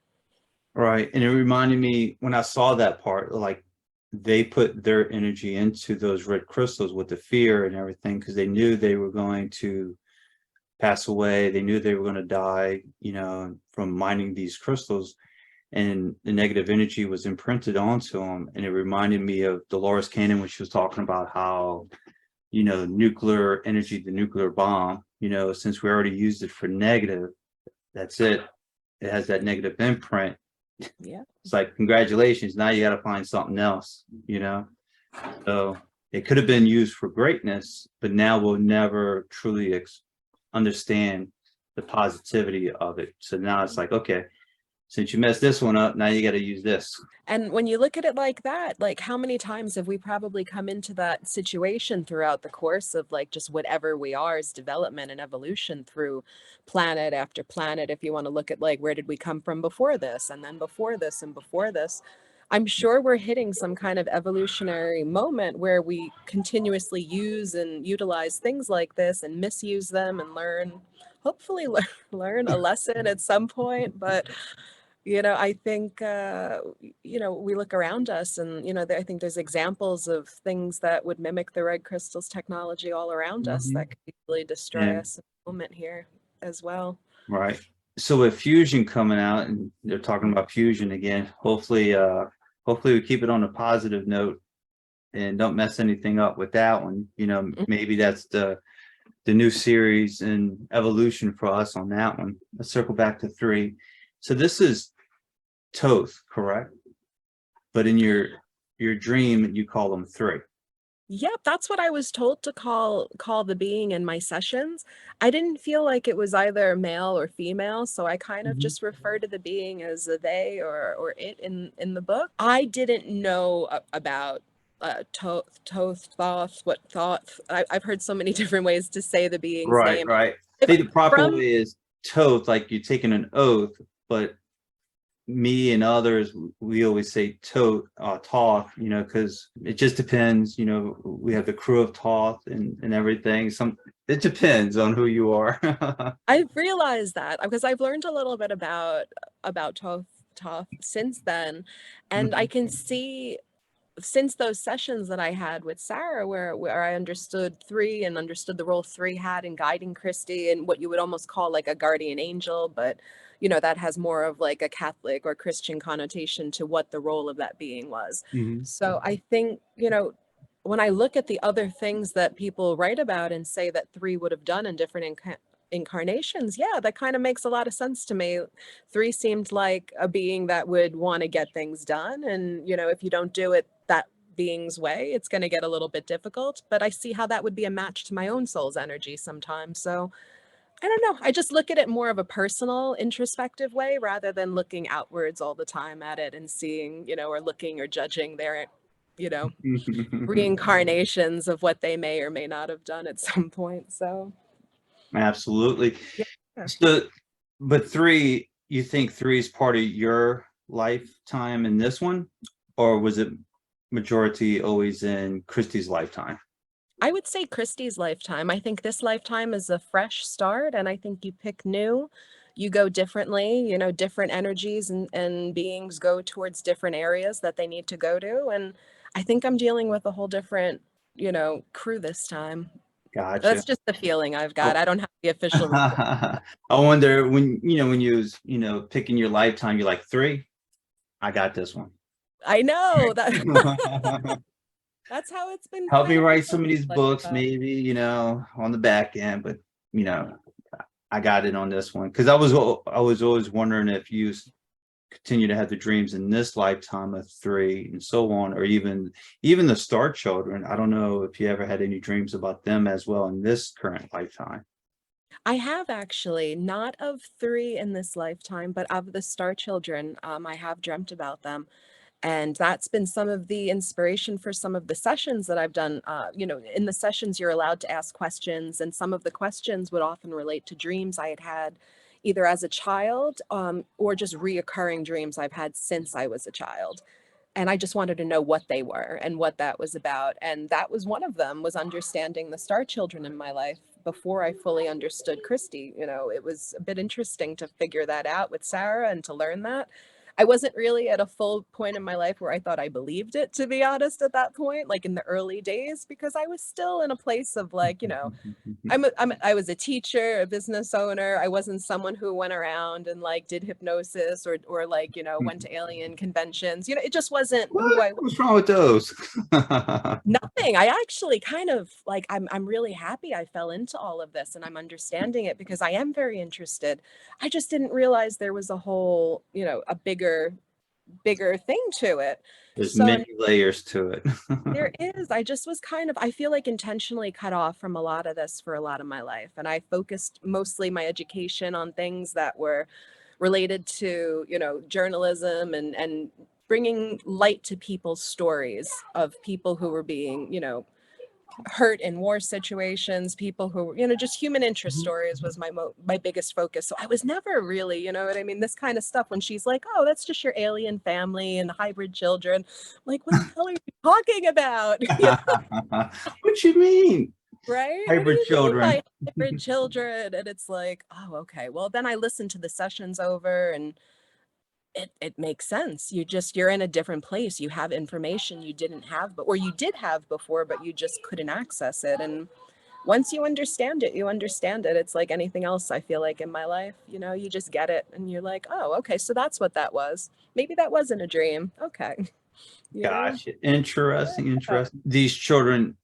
[SPEAKER 1] Right. And it reminded me when I saw that part, like they put their energy into those red crystals with the fear and everything because they knew they were going to pass away. They knew they were going to die, from mining these crystals. And the negative energy was imprinted onto them. And it reminded me of Dolores Cannon when she was talking about how, nuclear energy, the nuclear bomb, since we already used it for negative, that's it. It has that negative imprint.
[SPEAKER 2] Yeah.
[SPEAKER 1] It's like, congratulations, now you got to find something else. So it could have been used for greatness, but now we'll never truly understand the positivity of it. So now it's like, okay, since you messed this one up, now you got to use this.
[SPEAKER 2] And when you look at it like that, like how many times have we probably come into that situation throughout the course of like just whatever we are as development and evolution through planet after planet? If you want to look at like where did we come from before this and then before this and before this, I'm sure we're hitting some kind of evolutionary moment where we continuously use and utilize things like this and misuse them and hopefully learn a lesson at some point. But I think, we look around us and, I think there's examples of things that would mimic the red crystals technology all around us
[SPEAKER 1] Mhm.
[SPEAKER 2] that could really destroy
[SPEAKER 1] Yeah,
[SPEAKER 2] us in a moment here as well.
[SPEAKER 1] right. So with fusion coming out, and they're talking about fusion again, hopefully we keep it on a positive note and don't mess anything up with that one.
[SPEAKER 2] Mm.
[SPEAKER 1] Maybe that's the new series and evolution for us on that one. Let's circle back to 3. So this is Toth, correct? But in your dream, you call them 3.
[SPEAKER 2] Yep, that's what I was told to call the being in my sessions. I didn't feel like it was either male or female, so I kind of
[SPEAKER 1] Mhm.
[SPEAKER 2] just refer to the being as a they or it in the book. I didn't know about Toth, Thoth, what Thoth. I've heard so many different ways to say the being's
[SPEAKER 1] Right,
[SPEAKER 2] name.
[SPEAKER 1] right. I
[SPEAKER 2] If
[SPEAKER 1] think the proper
[SPEAKER 2] from
[SPEAKER 1] way is Toth, like you're taking an oath, but me and others, we always say Toth, because it just depends. We have the crew of Toth and everything. It depends on who you are.
[SPEAKER 2] I've realized that because I've learned a little bit about Toth since then, and I
[SPEAKER 1] Mhm.
[SPEAKER 2] can see since those sessions that I had with Sarah, where I understood 3 and understood the role 3 had in guiding Christy and what you would almost call like a guardian angel, but that has more of like a Catholic or Christian connotation to what the role of that being was.
[SPEAKER 1] Mhm.
[SPEAKER 2] So I think, when I look at the other things that people write about and say that 3 would have done in different incarnations, yeah, that kind of makes a lot of sense to me. 3 seemed like a being that would want to get things done. And, if you don't do it that being's way, it's going to get a little bit difficult. But I see how that would be a match to my own soul's energy sometimes. So I don't know. I just look at it more of a personal, introspective way rather than looking outwards all the time at it and seeing, or looking or judging their, you know, reincarnations of what they may or may not have done at some point. So,
[SPEAKER 1] Absolutely.
[SPEAKER 2] yeah.
[SPEAKER 1] So, but 3, you think 3 is part of your lifetime in this one, or was it majority always in Christie's lifetime?
[SPEAKER 2] I would say Christie's lifetime. I think this lifetime is a fresh start, and I think you pick new. you go differently, you know, different energies and beings go towards different areas that they need to go to. And I think I'm dealing with a whole different, you know, crew this time.
[SPEAKER 1] Gotcha.
[SPEAKER 2] That's just the feeling I've got.
[SPEAKER 1] Oh.
[SPEAKER 2] I don't have the official report.
[SPEAKER 1] I wonder when, when you was, picking your lifetime, you're like 3, I got this one.
[SPEAKER 2] I know that that's how it's been
[SPEAKER 1] Help me
[SPEAKER 2] kind of
[SPEAKER 1] write some of
[SPEAKER 2] feeling
[SPEAKER 1] these
[SPEAKER 2] like
[SPEAKER 1] books,
[SPEAKER 2] that.
[SPEAKER 1] maybe, on the back end, but, you know, I got it on this one. Cause I was always wondering if you continue to have the dreams in this lifetime of 3 and so on, or even the star children. I don't know if you ever had any dreams about them as well in this current lifetime.
[SPEAKER 2] I have actually, not of 3 in this lifetime, but of the star children. I have dreamt about them. And that's been some of the inspiration for some of the sessions that I've done. You know, in the sessions, you're allowed to ask questions, and some of the questions would often relate to dreams I had had either as a child or just reoccurring dreams I've had since I was a child. And I just wanted to know what they were and what that was about. And that was one of them, was understanding the star children in my life before I fully understood Christy. You know, it was a bit interesting to figure that out with Sarah and to learn that. I wasn't really at a full point in my life where I thought I believed it, to be honest, at that point, like in the early days, because I was still in a place of like, you know, I was a teacher, a business owner. I wasn't someone who went around and like did hypnosis or like, you know, went to alien conventions. You know, it just wasn't who I was.
[SPEAKER 1] What's wrong with those?
[SPEAKER 2] Nothing. I actually kind of like I'm really happy I fell into all of this and I'm understanding it because I am very interested. I just didn't realize there was a whole, you know, a bigger thing to it.
[SPEAKER 1] There's
[SPEAKER 2] So
[SPEAKER 1] many layers to it.
[SPEAKER 2] there is. I just was kind of, I feel like intentionally cut off from a lot of this for a lot of my life. And I focused mostly my education on things that were related to, you know, journalism and bringing light to people's stories of people who were being, you know, hurt in war situations, people who, you know, just human interest stories was my biggest focus. So I was never really, you know what I mean, this kind of stuff when she's like, oh, that's just your alien family and hybrid children. I'm like, what the hell are you talking about? You know,
[SPEAKER 1] What you mean?
[SPEAKER 2] right? What do
[SPEAKER 1] Hybrid
[SPEAKER 2] you mean
[SPEAKER 1] children.
[SPEAKER 2] by hybrid children? And it's like, oh, okay. Well, then I listened to the sessions over and it makes sense. You're in a different place. You have information you didn't have, but or you did have before, but you just couldn't access it. And once you understand it, you understand it. It's like anything else I feel like in my life, you know, you just get it and you're like, oh, okay, so that's what that was. Maybe that wasn't a dream. Okay. You know?
[SPEAKER 1] Gotcha. Interesting,
[SPEAKER 2] Yeah.
[SPEAKER 1] interesting. These children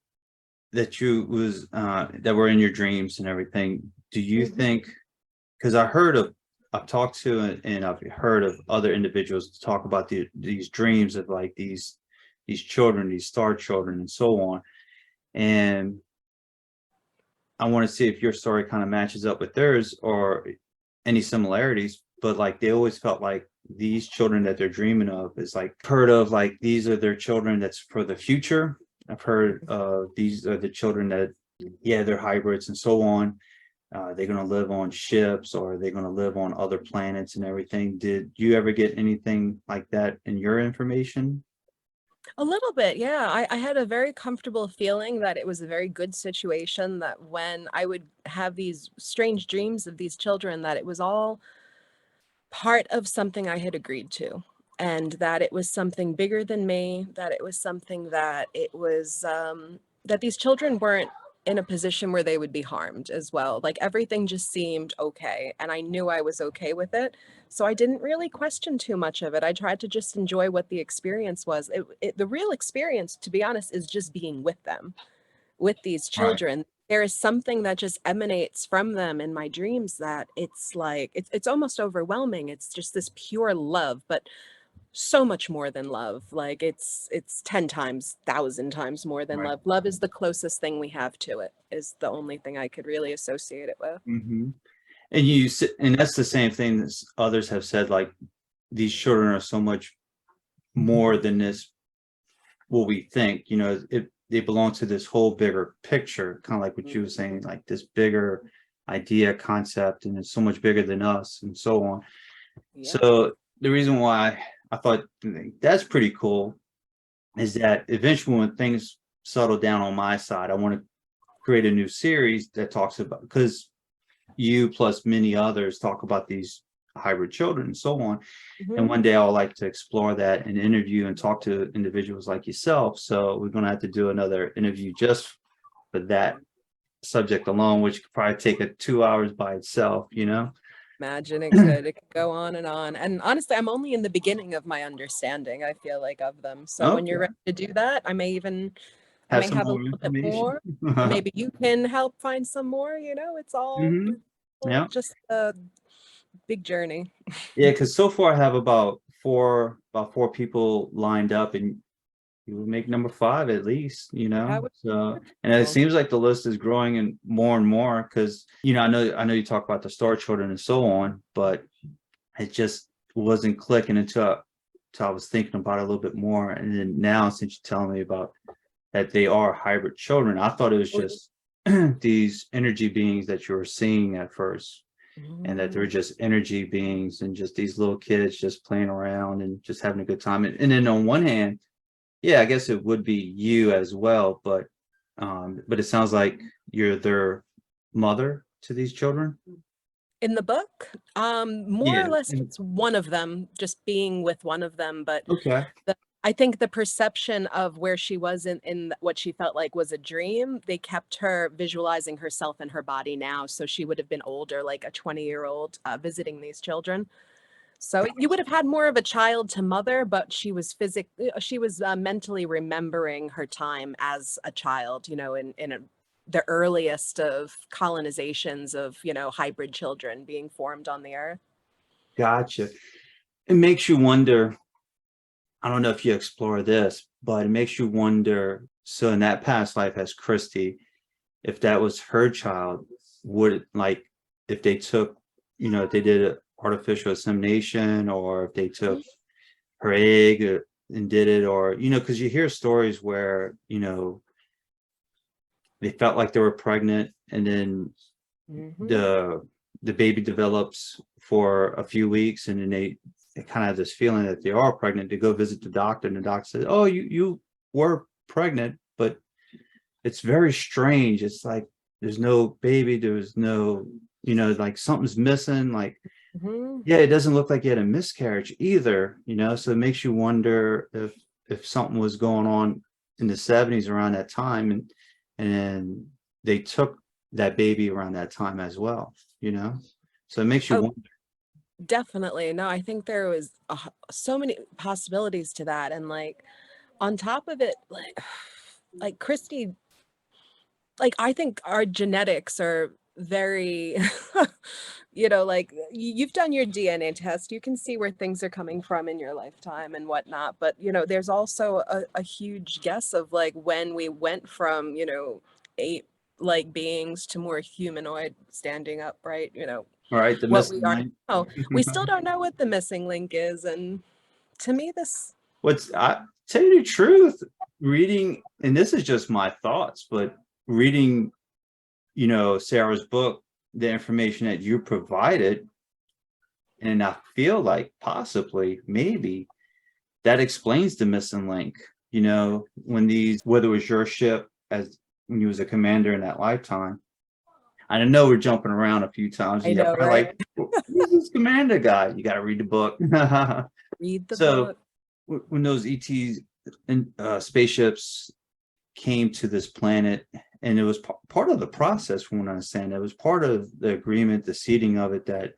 [SPEAKER 1] that were in your dreams and everything, do you
[SPEAKER 2] Mhm.
[SPEAKER 1] think, because I've talked to and I've heard of other individuals talk about these dreams of like these children, these star children and so on. And I want to see if your story kind of matches up with theirs or any similarities, but like they always felt like these children that they're dreaming of is like heard of like these are their children that's for the future. I've heard these are the children that, yeah, they're hybrids and so on. They're going to live on ships or they're going to live on other planets and everything. Did you ever get anything like that in your information?
[SPEAKER 2] A little bit, yeah. I had a very comfortable feeling that it was a very good situation, that when I would have these strange dreams of these children, that it was all part of something I had agreed to, and that it was something bigger than me, that it was something that it was that these children weren't in a position where they would be harmed as well. Like everything just seemed okay, and I knew I was okay with it. So I didn't really question too much of it. I tried to just enjoy what the experience was. The real experience, to be honest, is just being with them, with these
[SPEAKER 1] Right.
[SPEAKER 2] children. There is something that just emanates from them in my dreams that it's like it's almost overwhelming. It's just this pure love, but so much more than love. Like it's 10 times, 1,000 times more than
[SPEAKER 1] Right.
[SPEAKER 2] love. Love is the closest thing we have to it, is the only thing I could really associate it with.
[SPEAKER 1] Hmm. And that's the same thing that others have said, like these children are so much more than this, what we think, they belong to this whole bigger picture, kind of like what you were saying, like this bigger idea concept, and it's so much bigger than us and so on.
[SPEAKER 2] Yeah.
[SPEAKER 1] So the reason why I thought that's pretty cool is that eventually when things settle down on my side, I want to create a new series that talks about, because you plus many others talk about these hybrid children and so on. And
[SPEAKER 2] Mhm.
[SPEAKER 1] one day I'll like to explore that and interview and talk to individuals like yourself. So we're going to have to do another interview just for that subject alone, which could probably take 2 hours by itself, you know?
[SPEAKER 2] Imagine it could go on and on. And honestly, I'm only in the beginning of my understanding, I feel like, of them. So when you're
[SPEAKER 1] Okay.
[SPEAKER 2] ready to do that, I
[SPEAKER 1] Have
[SPEAKER 2] may
[SPEAKER 1] some
[SPEAKER 2] have a
[SPEAKER 1] more
[SPEAKER 2] little bit
[SPEAKER 1] information.
[SPEAKER 2] more. Maybe you can help find some more, it's
[SPEAKER 1] Hmm.
[SPEAKER 2] all
[SPEAKER 1] Yeah.
[SPEAKER 2] just a big journey.
[SPEAKER 1] Yeah, because so far I have about four people lined up, and you would make number five at least, you
[SPEAKER 2] That
[SPEAKER 1] know.
[SPEAKER 2] would
[SPEAKER 1] So,
[SPEAKER 2] be
[SPEAKER 1] and it
[SPEAKER 2] wonderful.
[SPEAKER 1] seems like the list is growing and more because I know you talk about the star children and so on, but it just wasn't clicking until I was thinking about it a little bit more. And then now, since you're telling me about that they are hybrid children, I thought it was just these energy beings that you were seeing at first, and that they're
[SPEAKER 2] Mm.
[SPEAKER 1] just energy beings and just these little kids just playing around and just having a good time. And then on one hand, yeah, I guess it would be you as well, but it sounds like you're their mother to these children.
[SPEAKER 2] In the book, more
[SPEAKER 1] Yeah.
[SPEAKER 2] or less it's one of them, just being with one of them, but
[SPEAKER 1] Okay.
[SPEAKER 2] the I think the perception of where she was in what she felt like was a dream, they kept her visualizing herself in her body now, so she would have been older, like a 20-year-old, visiting these children. So you would have had more of a child to mother, but she was mentally remembering her time as a child, the earliest of colonizations of, hybrid children being formed on the earth.
[SPEAKER 1] Gotcha. It makes you wonder. I don't know if you explore this, but it makes you wonder. So in that past life as Christy, if that was her child, would it, like, if they took, if they did a artificial insemination, or if they took her egg, and did it, or because you hear stories where they felt like they were pregnant, and then
[SPEAKER 2] Mhm.
[SPEAKER 1] the the baby develops for a few weeks, and then they kind of have this feeling that they are pregnant. To go visit the doctor, and the doctor says, "Oh, you were pregnant, but it's very strange. It's like there's no baby, there's no, like something's missing. Like,
[SPEAKER 2] Mhm.
[SPEAKER 1] yeah, it doesn't look like you had a miscarriage either. So it makes you wonder if something was going on in the 70s around that time, and they took that baby around that time as well. So it makes you
[SPEAKER 2] Oh,
[SPEAKER 1] wonder.
[SPEAKER 2] definitely. No, I think there was so many possibilities to that, and like on top of it, like Christy, like I think our genetics are very, like you've done your DNA test, you can see where things are coming from in your lifetime and whatnot. But there's also a huge guess of like when we went from ape like beings to more humanoid standing upright,
[SPEAKER 1] All right, the
[SPEAKER 2] what
[SPEAKER 1] missing
[SPEAKER 2] we are
[SPEAKER 1] link.
[SPEAKER 2] now. We still don't know what the missing link is, and to me this.
[SPEAKER 1] I tell you the truth, reading, and this is just my thoughts, but reading, Sarah's book, the information that you provided, and I feel like possibly, maybe, that explains the missing link. Whether it was your ship, as when you was a commander in that lifetime. I know we're jumping around a few times.
[SPEAKER 2] I
[SPEAKER 1] Yeah,
[SPEAKER 2] know,
[SPEAKER 1] probably
[SPEAKER 2] right?
[SPEAKER 1] like, who's this commander guy? You got to read the book.
[SPEAKER 2] Read the
[SPEAKER 1] So
[SPEAKER 2] book.
[SPEAKER 1] when those ETs and spaceships came to this planet, and it was part of the process, from what I understand, it was part of the agreement, the seeding of it, that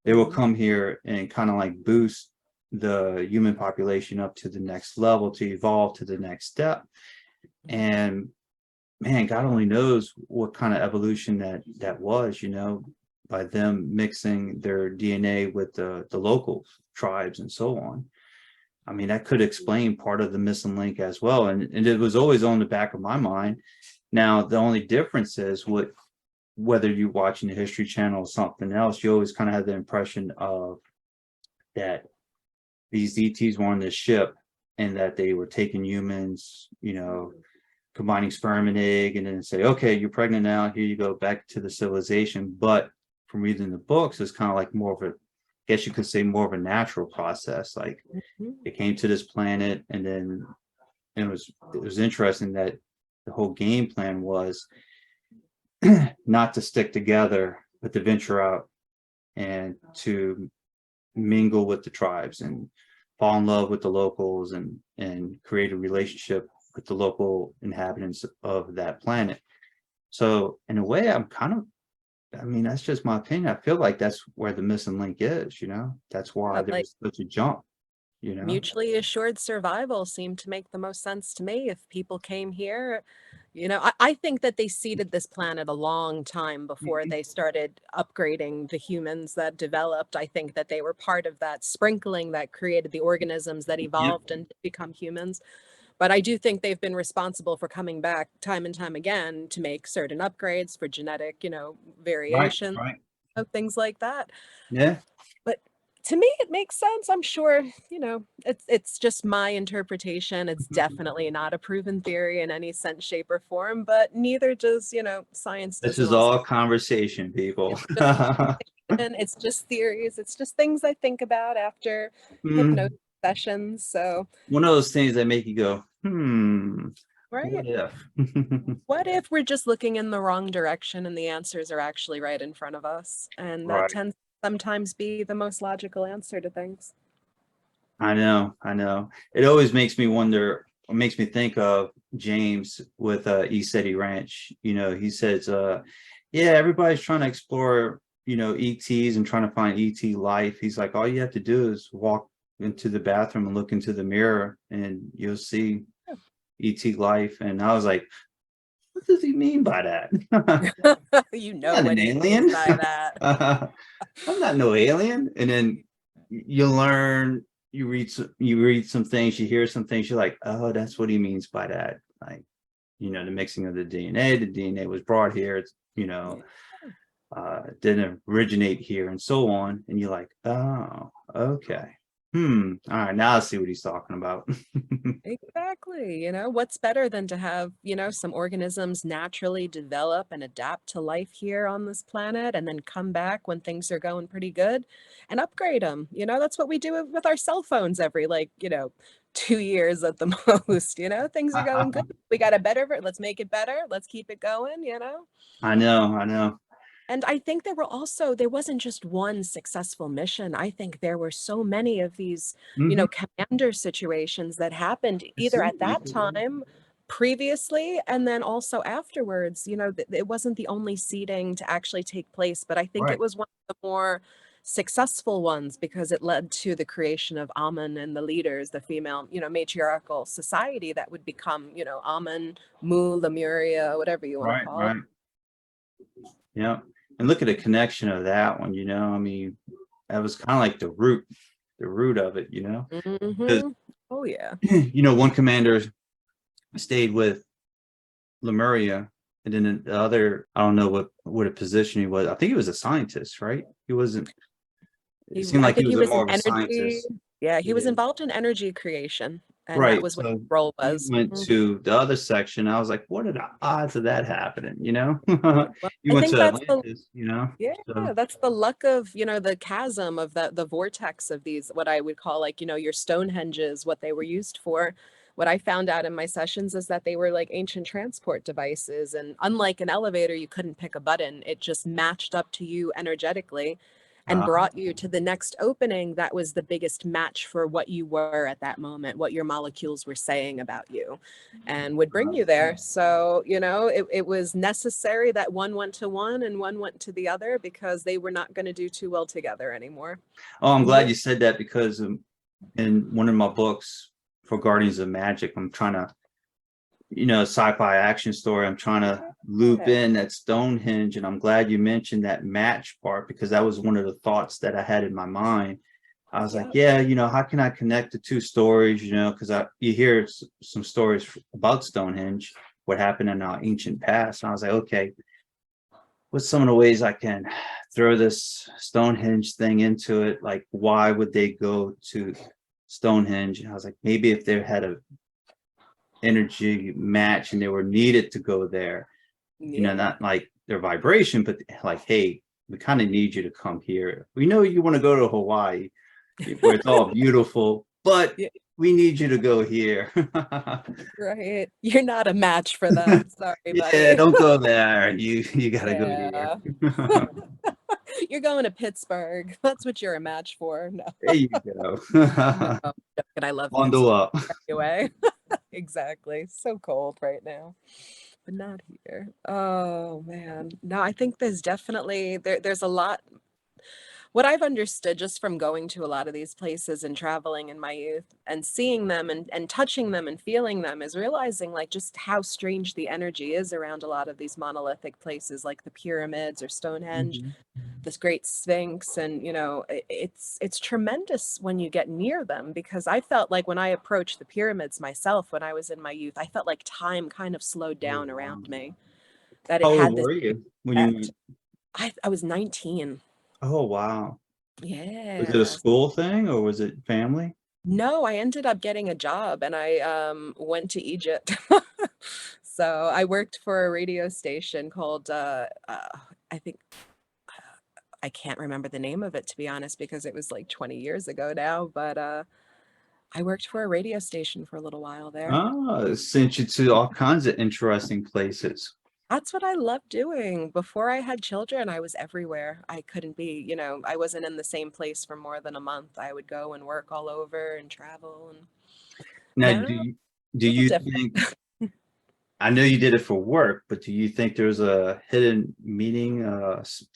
[SPEAKER 1] they will
[SPEAKER 2] Mhm.
[SPEAKER 1] come here and kind of like boost the human population up to the next level, to evolve to the next step. And man, God only knows what kind of evolution that was, by them mixing their DNA with the local tribes and so on. I mean, that could explain part of the missing link as well. And it was always on the back of my mind. Now, the only difference is whether you're watching the History Channel or something else, you always kind of have the impression of that these ETs were on this ship, and that they were taking humans, combining sperm and egg, and then say, okay, you're pregnant now, here you go, back to the civilization. But from reading the books, it's kind of like more of a, I guess you could say, more of a natural process. Like,
[SPEAKER 2] Mhm.
[SPEAKER 1] it came to this planet, and then it was interesting that the whole game plan was not to stick together, but to venture out and to mingle with the tribes and fall in love with the locals and create a relationship with the local inhabitants of that planet. So in a way, I'm kind of, I mean, that's just my opinion. I feel like that's where the missing link is, you know, that's why
[SPEAKER 2] Like
[SPEAKER 1] there's such a jump, you know.
[SPEAKER 2] mutually assured survival seemed to make the most sense to me. If people came here, I think that they seeded this planet a long time before
[SPEAKER 1] Mhm.
[SPEAKER 2] they started upgrading the humans that developed. I think that they were part of that sprinkling that created the organisms that
[SPEAKER 1] Yep.
[SPEAKER 2] evolved and become humans. But I do think they've been responsible for coming back time and time again to make certain upgrades for genetic,
[SPEAKER 1] Right.
[SPEAKER 2] variation,
[SPEAKER 1] Right.
[SPEAKER 2] things like that.
[SPEAKER 1] Yeah.
[SPEAKER 2] But to me, it makes sense. I'm sure, it's just my interpretation. It's definitely not a proven theory in any sense, shape, or form, but neither does, science
[SPEAKER 1] This
[SPEAKER 2] doesn't
[SPEAKER 1] is
[SPEAKER 2] also.
[SPEAKER 1] all conversation, people.
[SPEAKER 2] It's just conversation, it's just theories, it's just things I think about after hypnosis
[SPEAKER 1] Mm,
[SPEAKER 2] sessions. So,
[SPEAKER 1] one of those things that make you go, what
[SPEAKER 2] right.
[SPEAKER 1] if?
[SPEAKER 2] What if we're just looking in the wrong direction and the answers are actually right in front of us? And that
[SPEAKER 1] Right.
[SPEAKER 2] tends to sometimes be the most logical answer to things.
[SPEAKER 1] I know, I know. It always makes me wonder, or makes me think of James with East City Ranch. You know, he says, yeah, everybody's trying to explore, ETs and trying to find ET life. He's like, all you have to do is walk into the bathroom and look into the mirror and you'll see ET life. And I was like, what does he mean by that? I'm
[SPEAKER 2] You know
[SPEAKER 1] not
[SPEAKER 2] what
[SPEAKER 1] an
[SPEAKER 2] he means
[SPEAKER 1] alien.
[SPEAKER 2] by that.
[SPEAKER 1] I'm not no alien. And then you learn, you read some things, you hear some things, you're like, oh, that's what he means by that. Like, the mixing of the DNA was brought here. It's, didn't originate here and so on. And you're like, oh, okay. All right, now I see what he's talking about.
[SPEAKER 2] Exactly. What's better than to have, some organisms naturally develop and adapt to life here on this planet and then come back when things are going pretty good and upgrade them. That's what we do with our cell phones every 2 years at the most. Things are going good. We got a better, let's make it better. Let's keep it going.
[SPEAKER 1] I know, I know.
[SPEAKER 2] And I think there wasn't just one successful mission. I think there were so many of these,
[SPEAKER 1] Mhm.
[SPEAKER 2] commander situations that happened
[SPEAKER 1] I
[SPEAKER 2] either
[SPEAKER 1] see.
[SPEAKER 2] at that time, previously, and then also afterwards. It wasn't the only seeding to actually take place, but I think
[SPEAKER 1] Right.
[SPEAKER 2] it was one of the more successful ones because it led to the creation of Amun and the leaders, the female, matriarchal society that would become, Amun, Mu, Lemuria, whatever you want to
[SPEAKER 1] Right,
[SPEAKER 2] call it.
[SPEAKER 1] right. Yeah. And look at the connection of that one, I mean, that was kind of like the root of it, because,
[SPEAKER 2] Oh, yeah.
[SPEAKER 1] one commander stayed with Lemuria, and then the other, I don't know what a position he was. I think he was a scientist, right? He wasn't, it seemed
[SPEAKER 2] I
[SPEAKER 1] like he
[SPEAKER 2] think he
[SPEAKER 1] was a
[SPEAKER 2] was in
[SPEAKER 1] more of a
[SPEAKER 2] energy.
[SPEAKER 1] scientist.
[SPEAKER 2] Yeah, he was
[SPEAKER 1] Yeah.
[SPEAKER 2] involved in energy creation, and that
[SPEAKER 1] Right.
[SPEAKER 2] was what his
[SPEAKER 1] So
[SPEAKER 2] role
[SPEAKER 1] he
[SPEAKER 2] was.
[SPEAKER 1] went to the other section. I was like, what are the odds of that happening?
[SPEAKER 2] Well,
[SPEAKER 1] He
[SPEAKER 2] I
[SPEAKER 1] went
[SPEAKER 2] think
[SPEAKER 1] to
[SPEAKER 2] that's the
[SPEAKER 1] Atlantis,
[SPEAKER 2] yeah,
[SPEAKER 1] so
[SPEAKER 2] that's the luck of, the chasm of the vortex of these, what I would call your Stonehenges, what they were used for. What I found out in my sessions is that they were like ancient transport devices, and unlike an elevator, you couldn't pick a button. It just matched up to you energetically and
[SPEAKER 1] uh,
[SPEAKER 2] brought you to the next opening that was the biggest match for what you were at that moment, what your molecules were saying about you, and would bring
[SPEAKER 1] uh,
[SPEAKER 2] you there. So, it was necessary that one went to one and one went to the other because they were not going to do too well together anymore.
[SPEAKER 1] oh, I'm
[SPEAKER 2] Mhm.
[SPEAKER 1] glad you said that because in one of my books for Guardians of Magic, I'm trying to, sci-fi action story. I'm trying to loop
[SPEAKER 2] Yeah.
[SPEAKER 1] in that Stonehenge, and I'm glad you mentioned that match part because that was one of the thoughts that I had in my mind. I was like,
[SPEAKER 2] Yep.
[SPEAKER 1] yeah, how can I connect the two stories? Because you hear some stories about Stonehenge, what happened in our ancient past. And I was like, okay, what's some of the ways I can throw this Stonehenge thing into it? Like, why would they go to Stonehenge? And I was like, maybe if they had a energy match and they were needed to go there,
[SPEAKER 2] Yeah.
[SPEAKER 1] not like their vibration, but like, hey, we kind of need you to come here. We know you want to go to Hawaii, where it's all beautiful, but
[SPEAKER 2] Yeah.
[SPEAKER 1] we need you to go here.
[SPEAKER 2] Right. You're not a match for them. Sorry,
[SPEAKER 1] Yeah,
[SPEAKER 2] buddy.
[SPEAKER 1] don't go there. You got to go here.
[SPEAKER 2] Yeah. You're going to Pittsburgh. That's what you're a match for. No,
[SPEAKER 1] There you go.
[SPEAKER 2] no, I'm joking. I love
[SPEAKER 1] Bundle
[SPEAKER 2] Pittsburgh
[SPEAKER 1] up.
[SPEAKER 2] anyway. Exactly. So cold right now, but not here. Oh man. No, I think there's definitely there's a lot. What I've understood just from going to a lot of these places and traveling in my youth and seeing them and touching them and feeling them is realizing like just how strange the energy is around a lot of these monolithic places like the pyramids or Stonehenge,
[SPEAKER 1] Mhm.
[SPEAKER 2] this great Sphinx. And it's tremendous when you get near them, because I felt like when I approached the pyramids myself when I was in my youth, I felt like time kind of slowed
[SPEAKER 1] Oh,
[SPEAKER 2] down
[SPEAKER 1] wow.
[SPEAKER 2] around me, that it
[SPEAKER 1] How old
[SPEAKER 2] had this
[SPEAKER 1] were you when you
[SPEAKER 2] effect.
[SPEAKER 1] went?
[SPEAKER 2] I was 19.
[SPEAKER 1] Oh, wow. Was it a
[SPEAKER 2] Yeah.
[SPEAKER 1] school thing or was it family?
[SPEAKER 2] No, I ended up getting a job and I went to Egypt. So I worked for a radio station called I think I can't remember the name of it, to be honest, because it was like 20 years ago now, but I worked for a radio station for a little while there.
[SPEAKER 1] Oh, sent you to all kinds of interesting places.
[SPEAKER 2] That's what I love doing. Before I had children, I was everywhere. I couldn't be, I wasn't in the same place for more than a month. I would go and work all over and travel, and
[SPEAKER 1] Now,
[SPEAKER 2] now
[SPEAKER 1] do
[SPEAKER 2] a little
[SPEAKER 1] you
[SPEAKER 2] different.
[SPEAKER 1] think, I know you did it for work, but do you think there's a hidden meaning,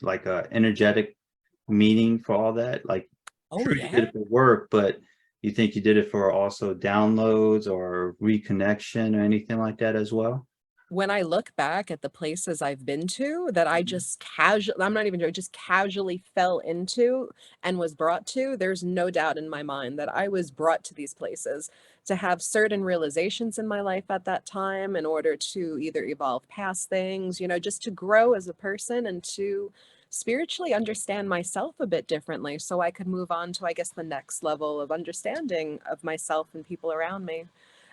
[SPEAKER 1] like a energetic meaning for all that? Like,
[SPEAKER 2] Oh
[SPEAKER 1] true, you did
[SPEAKER 2] yeah.
[SPEAKER 1] it for work, but you think you did it for also downloads or reconnection or anything like that as well?
[SPEAKER 2] When I look back at the places I've been to that I just casually, I'm not even joking, just casually fell into and was brought to, there's no doubt in my mind that I was brought to these places to have certain realizations in my life at that time in order to either evolve past things, just to grow as a person and to spiritually understand myself a bit differently so I could move on to, I guess, the next level of understanding of myself and people around me.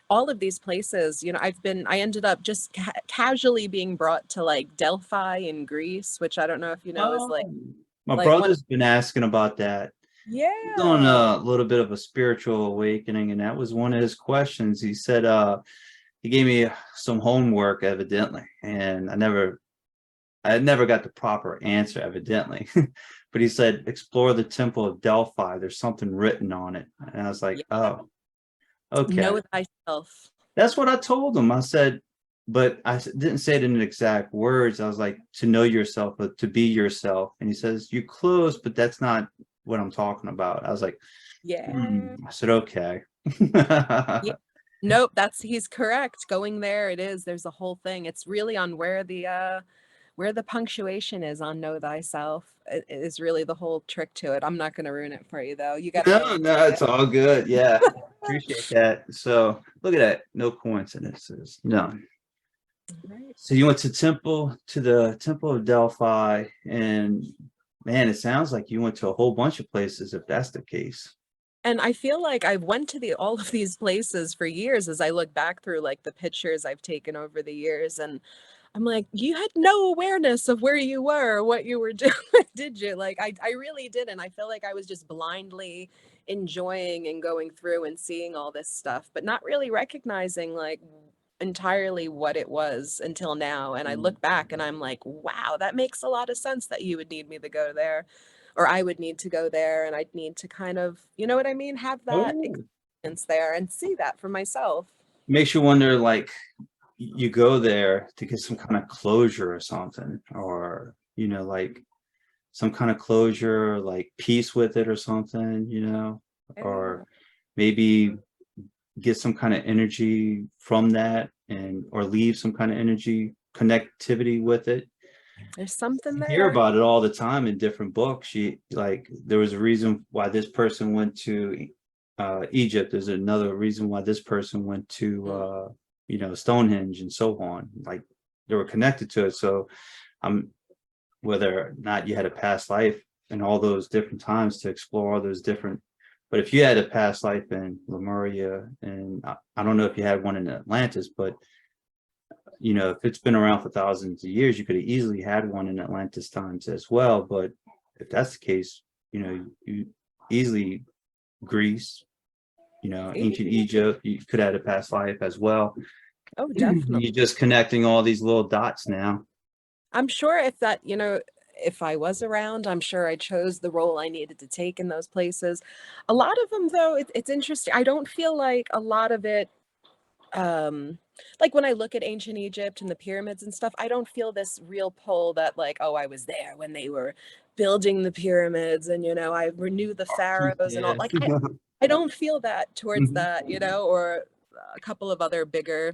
[SPEAKER 2] All of these places, I ended up just casually being brought to like Delphi in Greece, which I don't know if you know is
[SPEAKER 1] Oh, my
[SPEAKER 2] like one.
[SPEAKER 1] brother's been asking about that. He's on
[SPEAKER 2] Yeah.
[SPEAKER 1] a little bit of a spiritual awakening, and that was one of his questions. He said, he gave me some homework evidently, and I had never got the proper answer evidently. But he said, explore the Temple of Delphi. There's something written on it. And I was like,
[SPEAKER 2] Yeah.
[SPEAKER 1] oh, okay.
[SPEAKER 2] Know thyself.
[SPEAKER 1] That's what I told him. I said, but didn't say it in exact words. I was like, to know yourself, but to be yourself. And he says, you close, but that's not what I'm talking about. I was like,
[SPEAKER 2] Yeah.
[SPEAKER 1] I said, okay.
[SPEAKER 2] Yeah. Nope, he's correct. Going there, there's a whole thing. It's really on where the punctuation is on know thyself. It is really the whole trick to it. I'm not going to ruin it for you though. You got to go
[SPEAKER 1] No,
[SPEAKER 2] and
[SPEAKER 1] no,
[SPEAKER 2] see it.
[SPEAKER 1] it's all good. Yeah. Appreciate that. So look at that. No coincidences. None.
[SPEAKER 2] Right.
[SPEAKER 1] So you went to the Temple of Delphi, and man, it sounds like you went to a whole bunch of places if that's the case.
[SPEAKER 2] And I feel like I've went to the all of these places for years as I look back through like the pictures I've taken over the years, and I'm like, you had no awareness of where you were or what you were doing, did you? Like I really didn't. I feel like I was just blindly enjoying and going through and seeing all this stuff, but not really recognizing like entirely what it was until now. And I look back and I'm like, wow, that makes a lot of sense that you would need me to go there, or I would need to go there, and I'd need to kind of, you know what I mean, have that
[SPEAKER 1] Oh,
[SPEAKER 2] experience there and see that for myself.
[SPEAKER 1] makes you wonder, like, you go there to get some kind of closure or something, or like some kind of closure, like peace with it or something,
[SPEAKER 2] Yeah.
[SPEAKER 1] or maybe get some kind of energy from that, and or leave some kind of energy connectivity with it.
[SPEAKER 2] There's something
[SPEAKER 1] You hear
[SPEAKER 2] there.
[SPEAKER 1] about it all the time in different books. There was a reason why this person went to Egypt. There's another reason why this person went to
[SPEAKER 2] Mm.
[SPEAKER 1] Stonehenge and so on. Like, they were connected to it. So I'm whether or not you had a past life in all those different times to explore all those different. But if you had a past life in Lemuria, and I don't know if you had one in Atlantis, but if it's been around for thousands of years, you could have easily had one in Atlantis times as well. But if that's the case, you easily Greece, ancient Egypt, you could have had a past life as well.
[SPEAKER 2] Oh, definitely.
[SPEAKER 1] You're just connecting all these little dots now.
[SPEAKER 2] I'm sure if that, if I was around, I'm sure I chose the role I needed to take in those places. A lot of them, though, it's interesting. I don't feel like a lot of it, like when I look at ancient Egypt and the pyramids and stuff, I don't feel this real pull that like, oh, I was there when they were building the pyramids and, I knew the pharaohs and all.
[SPEAKER 1] Yeah.
[SPEAKER 2] Like, I don't feel that towards
[SPEAKER 1] Mhm.
[SPEAKER 2] that, or a couple of other bigger,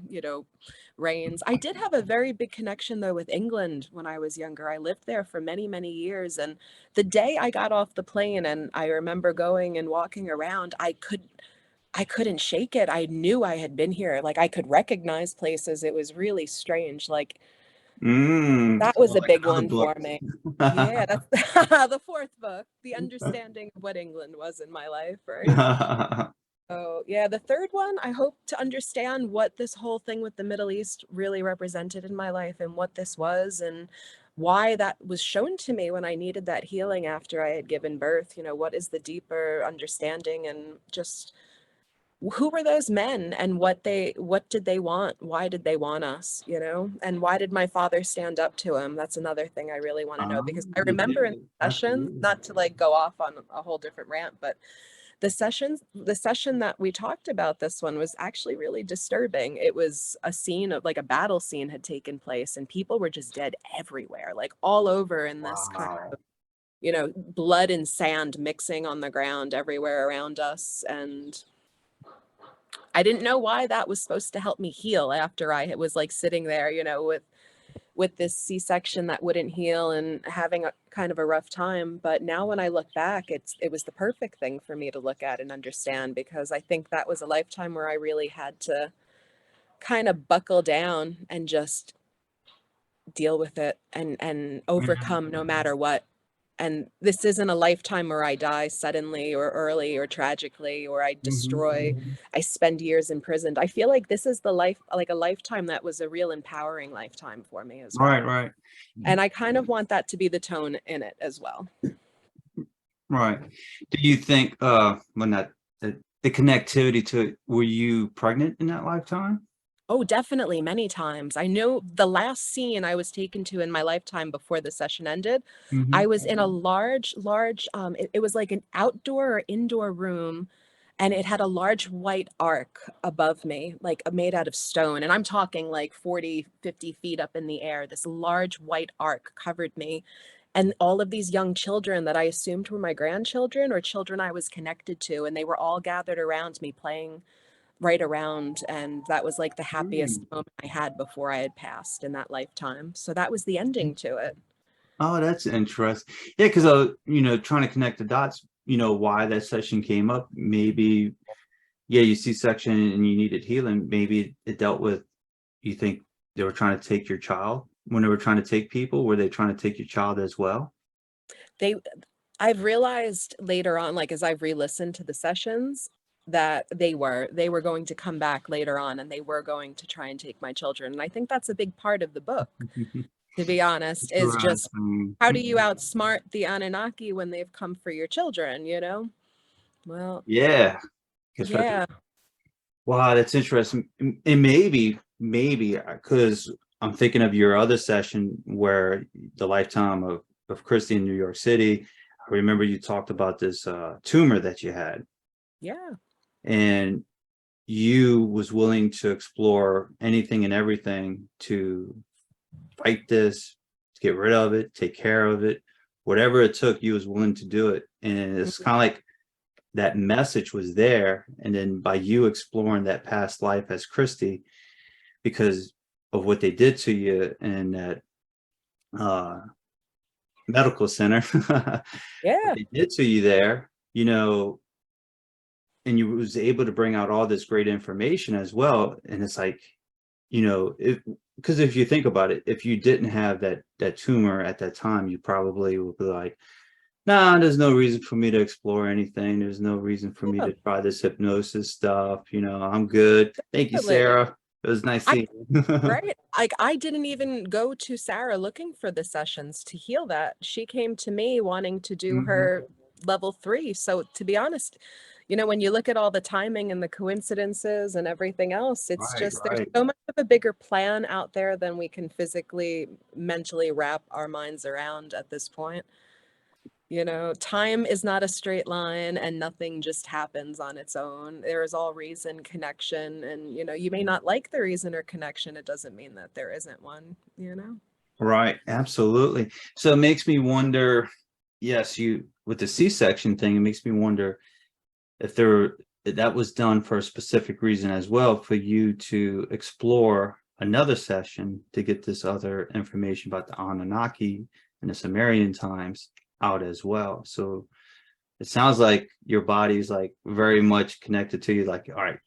[SPEAKER 2] reigns. I did have a very big connection though with England when I was younger. I lived there for many, many years. And the day I got off the plane and I remember going and walking around, I couldn't shake it. I knew I had been here. Like I could recognize places. It was really strange. Like that
[SPEAKER 1] So
[SPEAKER 2] was a
[SPEAKER 1] like
[SPEAKER 2] big
[SPEAKER 1] another
[SPEAKER 2] one
[SPEAKER 1] book.
[SPEAKER 2] for me. Yeah, that's the fourth book, the understanding of what England was in my life, right? Oh, yeah, the third one, I hope to understand what this whole thing with the Middle East really represented in my life and what this was and why that was shown to me when I needed that healing after I had given birth. What is the deeper understanding and just who were those men and what did they want? Why did they want us, And why did my father stand up to him? That's another thing I really want to know because I remember in
[SPEAKER 1] Yeah,
[SPEAKER 2] sessions,
[SPEAKER 1] absolutely.
[SPEAKER 2] not to like go off on a whole different rant, but the session that we talked about this one was actually really disturbing. It was a scene of like a battle scene had taken place and people were just dead everywhere, like all over in this kind
[SPEAKER 1] Wow.
[SPEAKER 2] of, blood and sand mixing on the ground everywhere around us. And I didn't know why that was supposed to help me heal after I was like sitting there, with this C-section that wouldn't heal and having a kind of a rough time. But now when I look back, it was the perfect thing for me to look at and understand because I think that was a lifetime where I really had to kind of buckle down and just deal with it and overcome no matter what. And this isn't a lifetime where I die suddenly or early or tragically or
[SPEAKER 1] Mhm.
[SPEAKER 2] I spend years imprisoned. I feel like this is the life, like a lifetime that was a real empowering lifetime for me as
[SPEAKER 1] Right,
[SPEAKER 2] well.
[SPEAKER 1] right.
[SPEAKER 2] And I kind of want that to be the tone in it as well.
[SPEAKER 1] Right. Do you think when the connectivity to it, were you pregnant in that lifetime?
[SPEAKER 2] Oh, definitely many times. I know the last scene I was taken to in my lifetime before the session ended, I
[SPEAKER 1] Hmm.
[SPEAKER 2] was in a large, it was like an outdoor or indoor room, and it had a large white arc above me, like made out of stone. And I'm talking like 40, 50 feet up in the air. This large white arc covered me. And all of these young children that I assumed were my grandchildren or children I was connected to, and they were all gathered around me playing right around, and that was like the happiest
[SPEAKER 1] Mm.
[SPEAKER 2] moment I had before I had passed in that lifetime. So that was the ending to it.
[SPEAKER 1] Oh, that's interesting. Yeah, because trying to connect the dots, why that session came up. Maybe, yeah, you see section and you needed healing. Maybe it dealt with, you think they were trying to take your child when they were trying to take people, were they trying to take your child as well?
[SPEAKER 2] They I've realized later on, like as I've re-listened to the sessions, that they were going to come back later on and they were going to try and take my children. And I think that's a big part of the book, to be honest, is just
[SPEAKER 1] Interesting.
[SPEAKER 2] how do you outsmart the Anunnaki when they've come for your children? Well,
[SPEAKER 1] Yeah. Especially,
[SPEAKER 2] yeah.
[SPEAKER 1] wow, that's interesting. And maybe because I'm thinking of your other session where the lifetime of Christy in New York City. I remember you talked about this tumor that you had,
[SPEAKER 2] Yeah.
[SPEAKER 1] and you was willing to explore anything and everything to fight this, to get rid of it, take care of it, whatever it took, you was willing to do it. And it's kind of like that message was there. And then by you exploring that past life as Christy, because of what they did to you in that uh, medical center, what
[SPEAKER 2] Yeah.
[SPEAKER 1] they did to you there, and you was able to bring out all this great information as well. And it's like, because if you think about it, if you didn't have that tumor at that time, you probably would be like, nah, there's no reason for me to explore anything. There's no reason for me
[SPEAKER 2] Yeah.
[SPEAKER 1] to try this hypnosis stuff. I'm good. Thank you,
[SPEAKER 2] Definitely.
[SPEAKER 1] Sarah. It was nice
[SPEAKER 2] I
[SPEAKER 1] seeing you.
[SPEAKER 2] Right. Like I didn't even go to Sarah looking for the sessions to heal that. She came to me wanting to do
[SPEAKER 1] Mhm.
[SPEAKER 2] her level 3. So to be honest, when you look at all the timing and the coincidences and everything else, it's
[SPEAKER 1] Right,
[SPEAKER 2] just there's
[SPEAKER 1] right.
[SPEAKER 2] so much of a bigger plan out there than we can physically, mentally wrap our minds around at this point. Time is not a straight line and nothing just happens on its own. There is all reason, connection, and you may not like the reason or connection. It doesn't mean that there isn't one.
[SPEAKER 1] Right, absolutely. So it makes me wonder, yes, you with the C-section thing, it makes me wonder if that was done for a specific reason as well, for you to explore another session to get this other information about the Anunnaki and the Sumerian times out as well. So it sounds like your body's like very much connected to you, like, all right,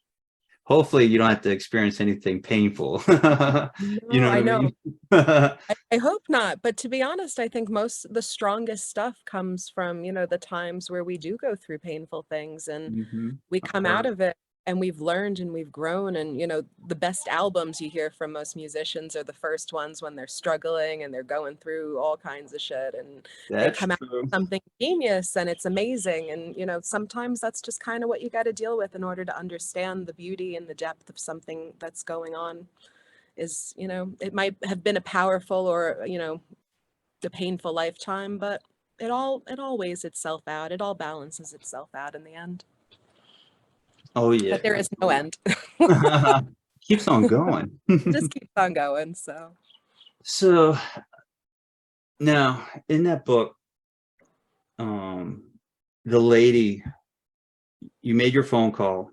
[SPEAKER 1] hopefully you don't have to experience anything painful. You
[SPEAKER 2] No,
[SPEAKER 1] know what
[SPEAKER 2] I
[SPEAKER 1] I
[SPEAKER 2] know.
[SPEAKER 1] mean?
[SPEAKER 2] I hope not. But to be honest, I think the strongest stuff comes from, the times where we do go through painful things and
[SPEAKER 1] Mhm.
[SPEAKER 2] we
[SPEAKER 1] I've
[SPEAKER 2] come out
[SPEAKER 1] heard.
[SPEAKER 2] of it and we've learned and we've grown. And, the best albums you hear from most musicians are the first ones when they're struggling and they're going through all kinds of shit and they
[SPEAKER 1] That's
[SPEAKER 2] come out
[SPEAKER 1] true.
[SPEAKER 2] with something genius and it's amazing. And, sometimes that's just kind of what you got to deal with in order to understand the beauty and the depth of something that's going on. It might have been a powerful or, the painful lifetime, but it all weighs itself out. It all balances itself out in the end.
[SPEAKER 1] Oh yeah,
[SPEAKER 2] But there is no
[SPEAKER 1] absolutely.
[SPEAKER 2] end.
[SPEAKER 1] Keeps on going.
[SPEAKER 2] It just keeps on going. So
[SPEAKER 1] So now in that book, um, the lady, you made your phone call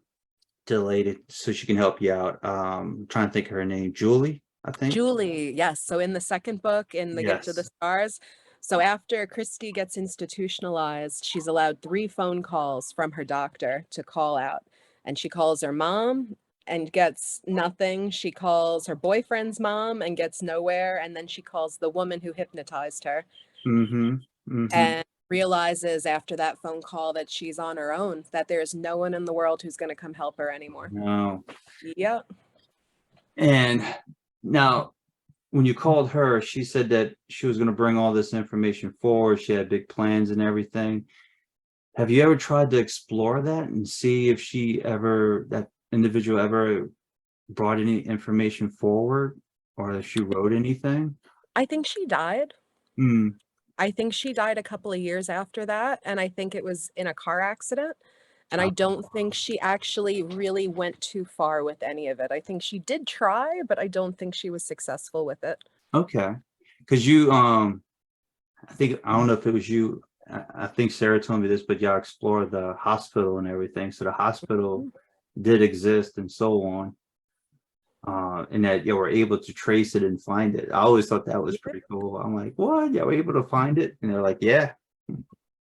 [SPEAKER 1] to the lady so she can help you out. I'm trying to think of her name, Julie, I think.
[SPEAKER 2] Julie, yes. So in the second book, in The Gift of the
[SPEAKER 1] Yes.
[SPEAKER 2] Stars, so after Christy gets institutionalized, she's allowed 3 phone calls from her doctor to call out. And she calls her mom and gets nothing. She calls her boyfriend's mom and gets nowhere. And then she calls the woman who hypnotized her
[SPEAKER 1] Mm-hmm. Mm-hmm.
[SPEAKER 2] and realizes after that phone call that she's on her own, that there's no one in the world who's going to come help her anymore.
[SPEAKER 1] No.
[SPEAKER 2] Yep.
[SPEAKER 1] And now when you called her, she said that she was going to bring all this information forward. She had big plans and everything. Have you ever tried to explore that and see if that individual ever brought any information forward or if she wrote anything?
[SPEAKER 2] I think she died.
[SPEAKER 1] Hmm.
[SPEAKER 2] I think she died a couple of years after that, and I think it was in a car accident. And I
[SPEAKER 1] Uh,
[SPEAKER 2] don't think she actually really went too far with any of it. I think she did try, but I don't think she was successful with it.
[SPEAKER 1] okay. Because I don't know if it was you. I think Sarah told me this, but y'all explored the hospital and everything. So the hospital did exist and so on. And that you were able to trace it and find it. I always thought that was
[SPEAKER 2] Yeah.
[SPEAKER 1] pretty cool. I'm like, what? You were able to find it? And they're like, yeah.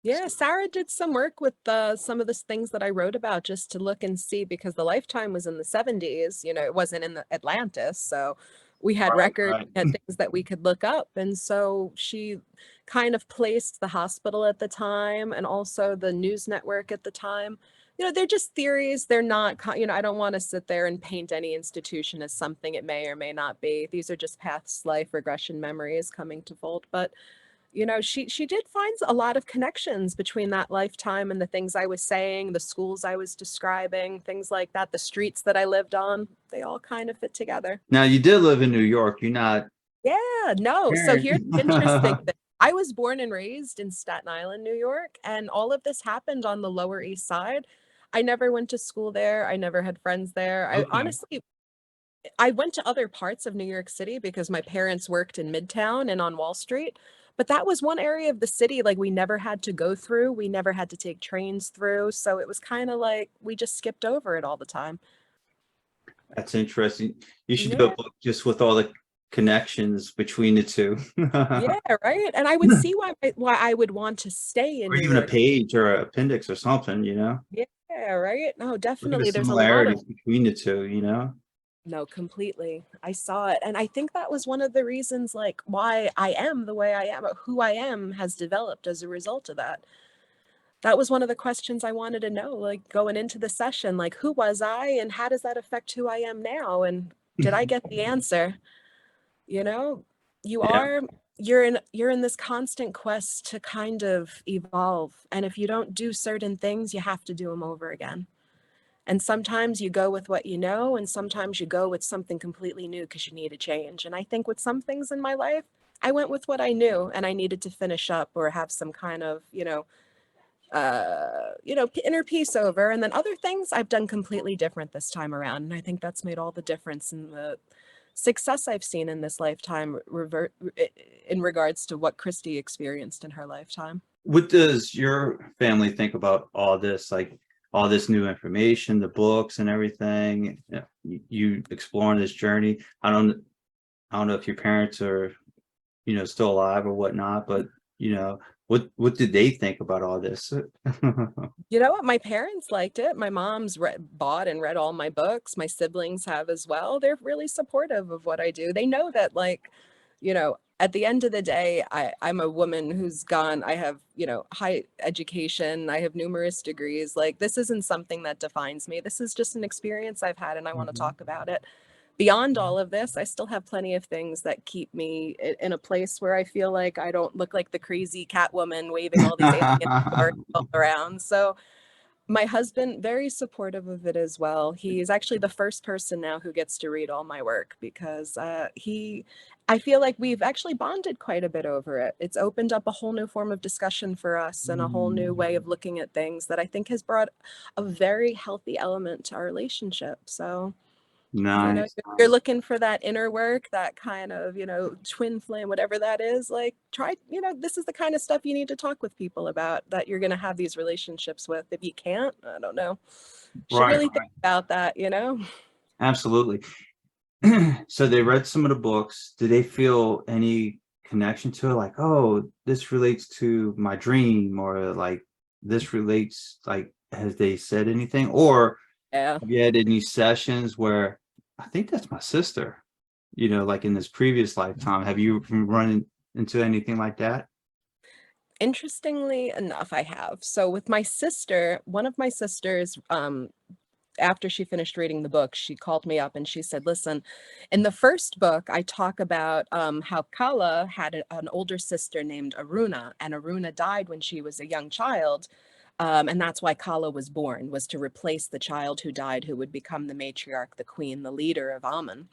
[SPEAKER 2] Yeah, Sarah did some work with some of the things that I wrote about just to look and see because the lifetime was in the 70s. It wasn't in the Atlantis. So we had
[SPEAKER 1] Right,
[SPEAKER 2] records,
[SPEAKER 1] right.
[SPEAKER 2] we had things that we could look up. And so she kind of placed the hospital at the time and also the news network at the time. They're just theories. They're not, I don't want to sit there and paint any institution as something it may or may not be. These are just past life regression memories coming to fold. But she did find a lot of connections between that lifetime and the things I was saying, the schools I was describing, things like that, the streets that I lived on, they all kind of fit together.
[SPEAKER 1] Now you did live in New York. You're not
[SPEAKER 2] Yeah, no. So
[SPEAKER 1] parent.
[SPEAKER 2] here's the interesting thing. I was born and raised in Staten Island, New York, and all of this happened on the Lower East Side. I never went to school there. I never had friends there. I
[SPEAKER 1] Okay.
[SPEAKER 2] honestly, I went to other parts of New York City because my parents worked in Midtown and on Wall Street. But that was one area of the city like we never had to go through. We never had to take trains through. So it was kind of like we just skipped over it all the time.
[SPEAKER 1] That's interesting. You should do a
[SPEAKER 2] Yeah.
[SPEAKER 1] book just with all the connections between the two.
[SPEAKER 2] Yeah, right. And I would see why I would want to stay in
[SPEAKER 1] Or
[SPEAKER 2] New
[SPEAKER 1] even a
[SPEAKER 2] York.
[SPEAKER 1] page or an appendix or something.
[SPEAKER 2] Yeah, right. No,
[SPEAKER 1] Look at the
[SPEAKER 2] definitely. There's a lot of
[SPEAKER 1] similarities between the two.
[SPEAKER 2] no, completely. I saw it. And I think that was one of the reasons like why I am the way I am, or who I am has developed as a result of that. That was one of the questions I wanted to know, like going into the session, like who was I and how does that affect who I am now? And did I get the answer? You know, you
[SPEAKER 1] Yeah.
[SPEAKER 2] are you're in this constant quest to kind of evolve, and if you don't do certain things, you have to do them over again. And sometimes you go with what you know, and sometimes you go with something completely new because you need a change. And I think with some things in my life, I went with what I knew and I needed to finish up or have some kind of, inner peace over. And then other things I've done completely different this time around. And I think that's made all the difference in the success I've seen in this lifetime in regards to what Christy experienced in her lifetime.
[SPEAKER 1] What does your family think about all this, like all this new information, the books and everything? You exploring this journey. I don't know if your parents are, still alive or whatnot, but what did they think about all this?
[SPEAKER 2] You know what? My parents liked it. My mom's bought and read all my books. My siblings have as well. They're really supportive of what I do. They know that, like, at the end of the day, I'm a woman who's gone. I have, high education. I have numerous degrees. Like, this isn't something that defines me. This is just an experience I've had, and I want to
[SPEAKER 1] Mhm.
[SPEAKER 2] talk about it. Beyond all of this, I still have plenty of things that keep me in a place where I feel like I don't look like the crazy cat woman waving all these alien stories all around. So my husband, very supportive of it as well. He's actually the first person now who gets to read all my work because I feel like we've actually bonded quite a bit over it. It's opened up a whole new form of discussion for us and a whole new way of looking at things that I think has brought a very healthy element to our relationship. So
[SPEAKER 1] Nice.
[SPEAKER 2] you're looking for that inner work, that kind of, twin flame, whatever that is, like try, this is the kind of stuff you need to talk with people about that you're going to have these relationships with. If you can't, I don't know. Should
[SPEAKER 1] Right,
[SPEAKER 2] really think about that.
[SPEAKER 1] absolutely. So they read some of the books. Did they feel any connection to it? Like, oh, this relates to my dream, or like this relates, like, has they said anything? Or
[SPEAKER 2] Yeah.
[SPEAKER 1] have you had any sessions where I think that's my sister, like in this previous lifetime? Have you run into anything like that?
[SPEAKER 2] Interestingly enough, I have. So with my sister, one of my sisters, after she finished reading the book, she called me up and she said, listen, in the first book, I talk about how Kala had an older sister named Aruna, and Aruna died when she was a young child. And that's why Kala was born, was to replace the child who died, who would become the matriarch, the queen, the leader of Amun.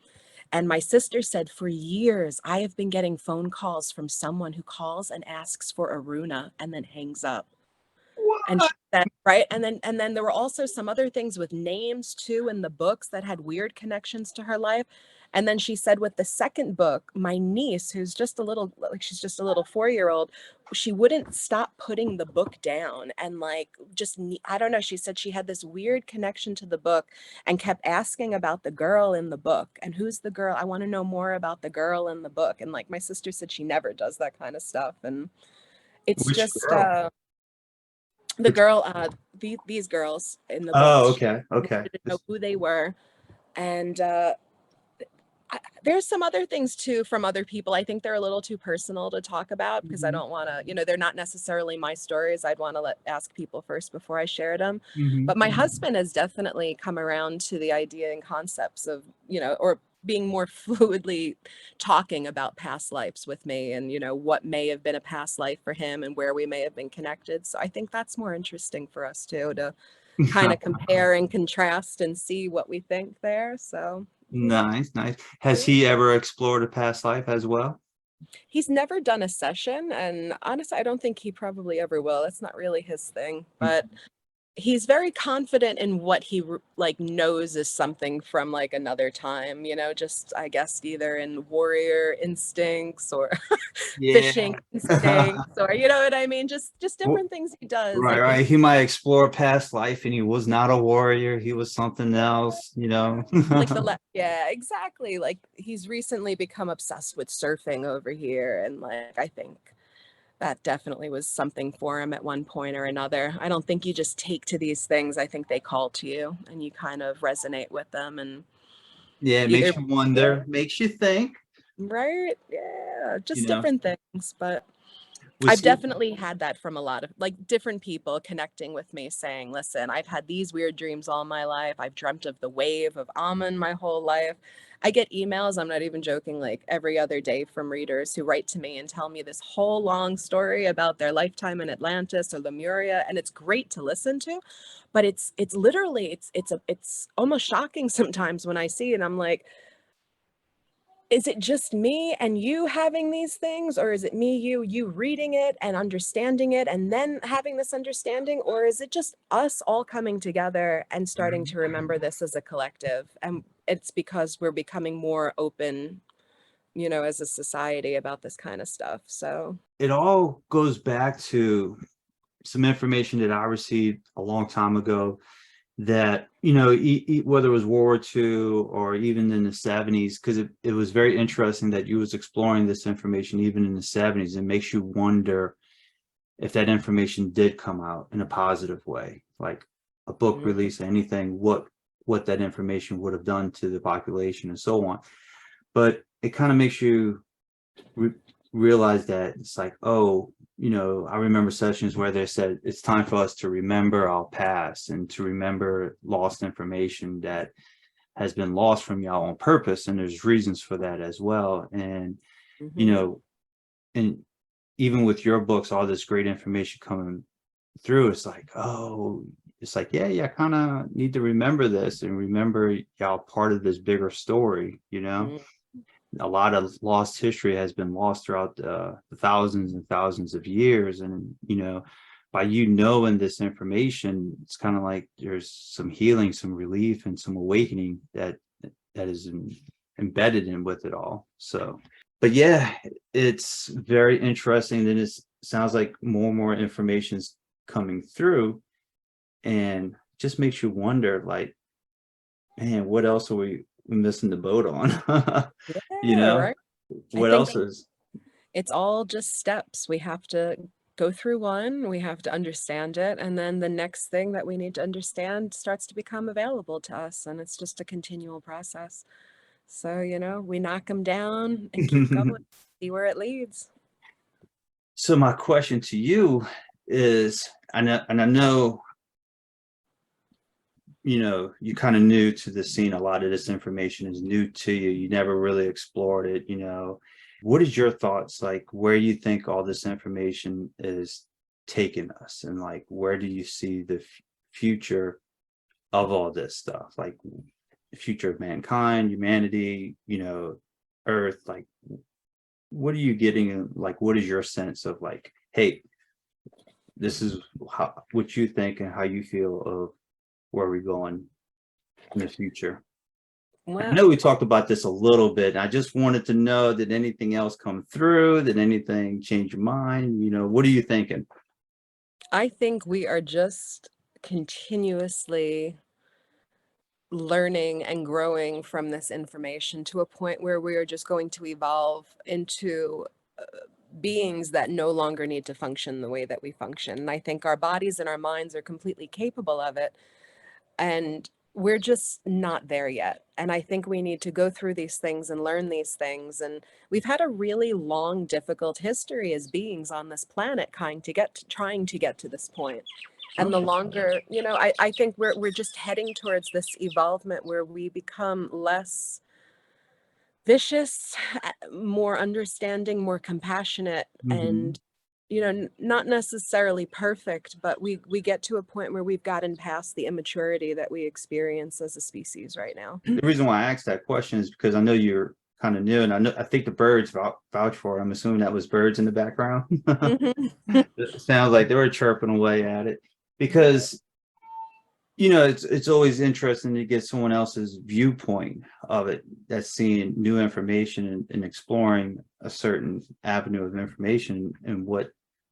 [SPEAKER 2] And my sister said, for years, I have been getting phone calls from someone who calls and asks for Aruna and then hangs up. And she said, right. And then there were also some other things with names too in the books that had weird connections to her life. And then she said, with the second book, my niece, who's just a little, like, she's just a little 4-year-old, she wouldn't stop putting the book down. And like, just, I don't know. She said she had this weird connection to the book and kept asking about the girl in the book. And who's the girl? I want to know more about the girl in the book. And like, my sister said she never does that kind of stuff. And it's
[SPEAKER 1] Which
[SPEAKER 2] just,
[SPEAKER 1] girl?
[SPEAKER 2] the
[SPEAKER 1] Which?
[SPEAKER 2] girl, these girls in the
[SPEAKER 1] Oh,
[SPEAKER 2] books, she
[SPEAKER 1] okay, okay.
[SPEAKER 2] wanted to know who they were. And there's some other things too from other people. I think they're a little too personal to talk about because I
[SPEAKER 1] Mhm,
[SPEAKER 2] don't want to, they're not necessarily my stories. I'd want to ask people first before I shared them.
[SPEAKER 1] mhm.
[SPEAKER 2] But my husband has definitely come around to the idea and concepts of, or being more fluidly talking about past lives with me and, what may have been a past life for him and where we may have been connected. So I think that's more interesting for us too, to kind of compare and contrast and see what we think there. So,
[SPEAKER 1] Nice, nice. Has
[SPEAKER 2] yeah.
[SPEAKER 1] he ever explored a past life as well?
[SPEAKER 2] He's never done a session, and honestly, I don't think he probably ever will. It's not really his thing, but he's very confident in what he like knows is something from like another time, just I guess either in warrior instincts or
[SPEAKER 1] Yeah.
[SPEAKER 2] fishing instincts, or you know what I mean? Just
[SPEAKER 1] Well,
[SPEAKER 2] different things he does.
[SPEAKER 1] right,
[SPEAKER 2] Like
[SPEAKER 1] right. He might explore past life and he was not a warrior. He was something else.
[SPEAKER 2] yeah, exactly. Like he's recently become obsessed with surfing over here, and like I think that definitely was something for him at one point or another. I don't think you just take to these things. I think they call to you and you kind of resonate with them and
[SPEAKER 1] Yeah, it
[SPEAKER 2] either,
[SPEAKER 1] makes you
[SPEAKER 2] yeah,
[SPEAKER 1] wonder, makes you think,
[SPEAKER 2] right? Yeah,
[SPEAKER 1] you
[SPEAKER 2] just
[SPEAKER 1] know.
[SPEAKER 2] different things. But
[SPEAKER 1] Was
[SPEAKER 2] I've
[SPEAKER 1] he
[SPEAKER 2] definitely had that from a lot of like different people connecting with me saying, listen, I've had these weird dreams all my life. I've dreamt of the wave of Amun my whole life. I get emails, I'm not even joking, like every other day from readers who write to me and tell me this whole long story about their lifetime in Atlantis or Lemuria, and it's great to listen to, but it's literally it's almost shocking sometimes when I see it. I'm like, is it just me and you having these things, or is it me, you reading it and understanding it and then having this understanding, or is it just us all coming together and starting to remember this as a collective? And it's because we're becoming more open, you know, as a society about this kind of stuff. So
[SPEAKER 1] It all goes back to some information that I received a long time ago that, you know, whether it was World War II or even in the 70s, because it was very interesting that you was exploring this information even in the 70s. It makes you wonder if that information did come out in a positive way, like a book
[SPEAKER 2] mhm,
[SPEAKER 1] release, anything, what that information would have done to the population and so on. But it kind of makes you realize that it's like, oh, you know, I remember sessions where they said it's time for us to remember our past and to remember lost information that has been lost from y'all on purpose, and there's reasons for that as well. And you
[SPEAKER 2] mhm.
[SPEAKER 1] know, and even with your books, all this great information coming through, it's like, oh, it's like, yeah, I kind of need to remember this and remember y'all part of this bigger story, you know.
[SPEAKER 2] Mm.
[SPEAKER 1] A lot of lost history has been lost throughout the thousands and thousands of years. And, you know, by you knowing this information, it's kind of like there's some healing, some relief, and some awakening that is embedded in with it all. So, but yeah, it's very interesting. Then it sounds like more and more information is coming through, and just makes you wonder, like, man, what else are we missing the boat on? You
[SPEAKER 2] Yeah,
[SPEAKER 1] know,
[SPEAKER 2] right. I
[SPEAKER 1] what
[SPEAKER 2] think
[SPEAKER 1] else is?
[SPEAKER 2] it's all just steps. We have to go through one, we have to understand it, and then the next thing that we need to understand starts to become available to us, and it's just a continual process. So, you know, we knock them down and keep going, see where it leads.
[SPEAKER 1] So my question to you is, I know, you know, you kind of new to the scene. A lot of this information is new to you. You never really explored it, you know. What is your thoughts, like where you think all this information is taking us, and like where do you see the future of all this stuff, like the future of mankind, humanity, you know, Earth, like what are you getting, like what is your sense of, like, hey, this is how, what you think and how you feel of where we're going in the future? I
[SPEAKER 2] Well,
[SPEAKER 1] know we talked about this a little bit. I just wanted to know, did anything else come through? Did anything change your mind? You know, what are you thinking?
[SPEAKER 2] I think we are just continuously learning and growing from this information to a point where we are just going to evolve into beings that no longer need to function the way that we function. And I think our bodies and our minds are completely capable of it. And we're just not there yet. And I think we need to go through these things and learn these things. And we've had a really long, difficult history as beings on this planet, trying to get to this point. And the
[SPEAKER 1] Okay.
[SPEAKER 2] longer, you know, I think we're just heading towards this evolvement where we become less vicious, more understanding, more compassionate,
[SPEAKER 1] Mhm.
[SPEAKER 2] and you know, not necessarily perfect, but we get to a point where we've gotten past the immaturity that we experience as a species right now.
[SPEAKER 1] The reason why I asked that question is because I know you're kind of new, and I think the birds vouch for it. I'm assuming that was birds in the background.
[SPEAKER 2] Mhm.
[SPEAKER 1] It sounds like they were chirping away at it, because you know it's always interesting to get someone else's viewpoint of it, that's seeing new information and exploring a certain avenue of information and what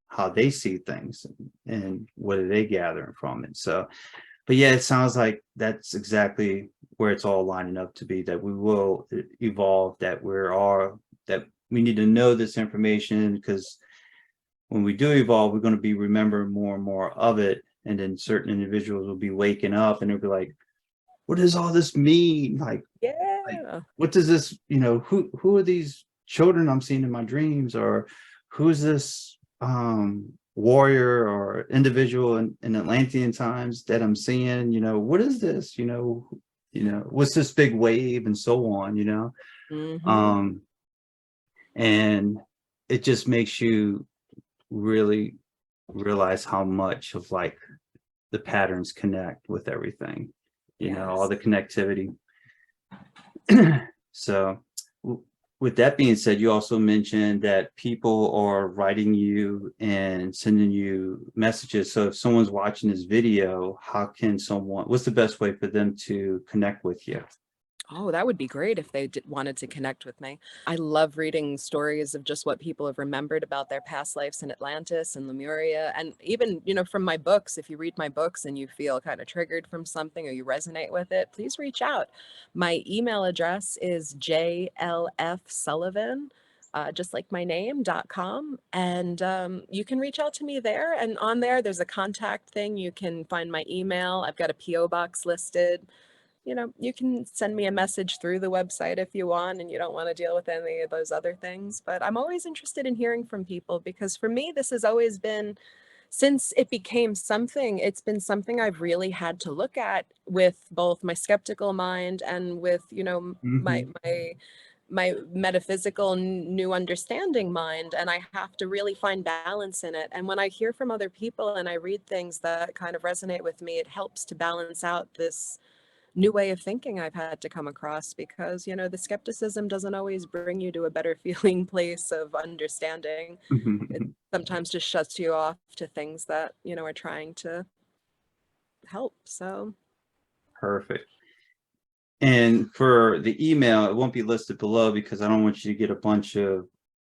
[SPEAKER 1] how they see things and what are they gathering from it. So, but yeah, it sounds like that's exactly where it's all lining up to be, that we will evolve, that we're all, that we need to know this information, because when we do evolve, we're going to be remembering more and more of it. And then certain individuals will be waking up and they'll be like, what does all this mean? Like
[SPEAKER 2] Yeah.
[SPEAKER 1] what does this, you know, who are these children I'm seeing in my dreams? Or who's this warrior or individual in Atlantean times that I'm seeing? You know, what is this? You know, what's this big wave and so on,
[SPEAKER 2] Hmm.
[SPEAKER 1] and it just makes you really realize how much of like the patterns connect with everything, all
[SPEAKER 2] Yes.
[SPEAKER 1] the connectivity. So with that being said, you also mentioned that people are writing you and sending you messages. So if someone's watching this video, what's the best way for them to connect with you?
[SPEAKER 2] Oh, that would be great if they wanted to connect with me. I love reading stories of just what people have remembered about their past lives in Atlantis and Lemuria. And even, from my books, if you read my books and you feel kind of triggered from something or you resonate with it, please reach out. My email address is JLF Sullivan. Just like my name.com. And you can reach out to me there. And on there, there's a contact thing. You can find my email. I've got a P.O. box listed. You can send me a message through the website if you want and you don't want to deal with any of those other things. But I'm always interested in hearing from people because for me, this has always been, since it became something, it's been something I've really had to look at with both my skeptical mind and with, my
[SPEAKER 1] Mhm.
[SPEAKER 2] my metaphysical new understanding mind, and I have to really find balance in it. And when I hear from other people and I read things that kind of resonate with me, it helps to balance out this new way of thinking I've had to come across because, the skepticism doesn't always bring you to a better feeling place of understanding. It sometimes just shuts you off to things that, are trying to help. So,
[SPEAKER 1] Perfect. And for the email, it won't be listed below because I don't want you to get a bunch of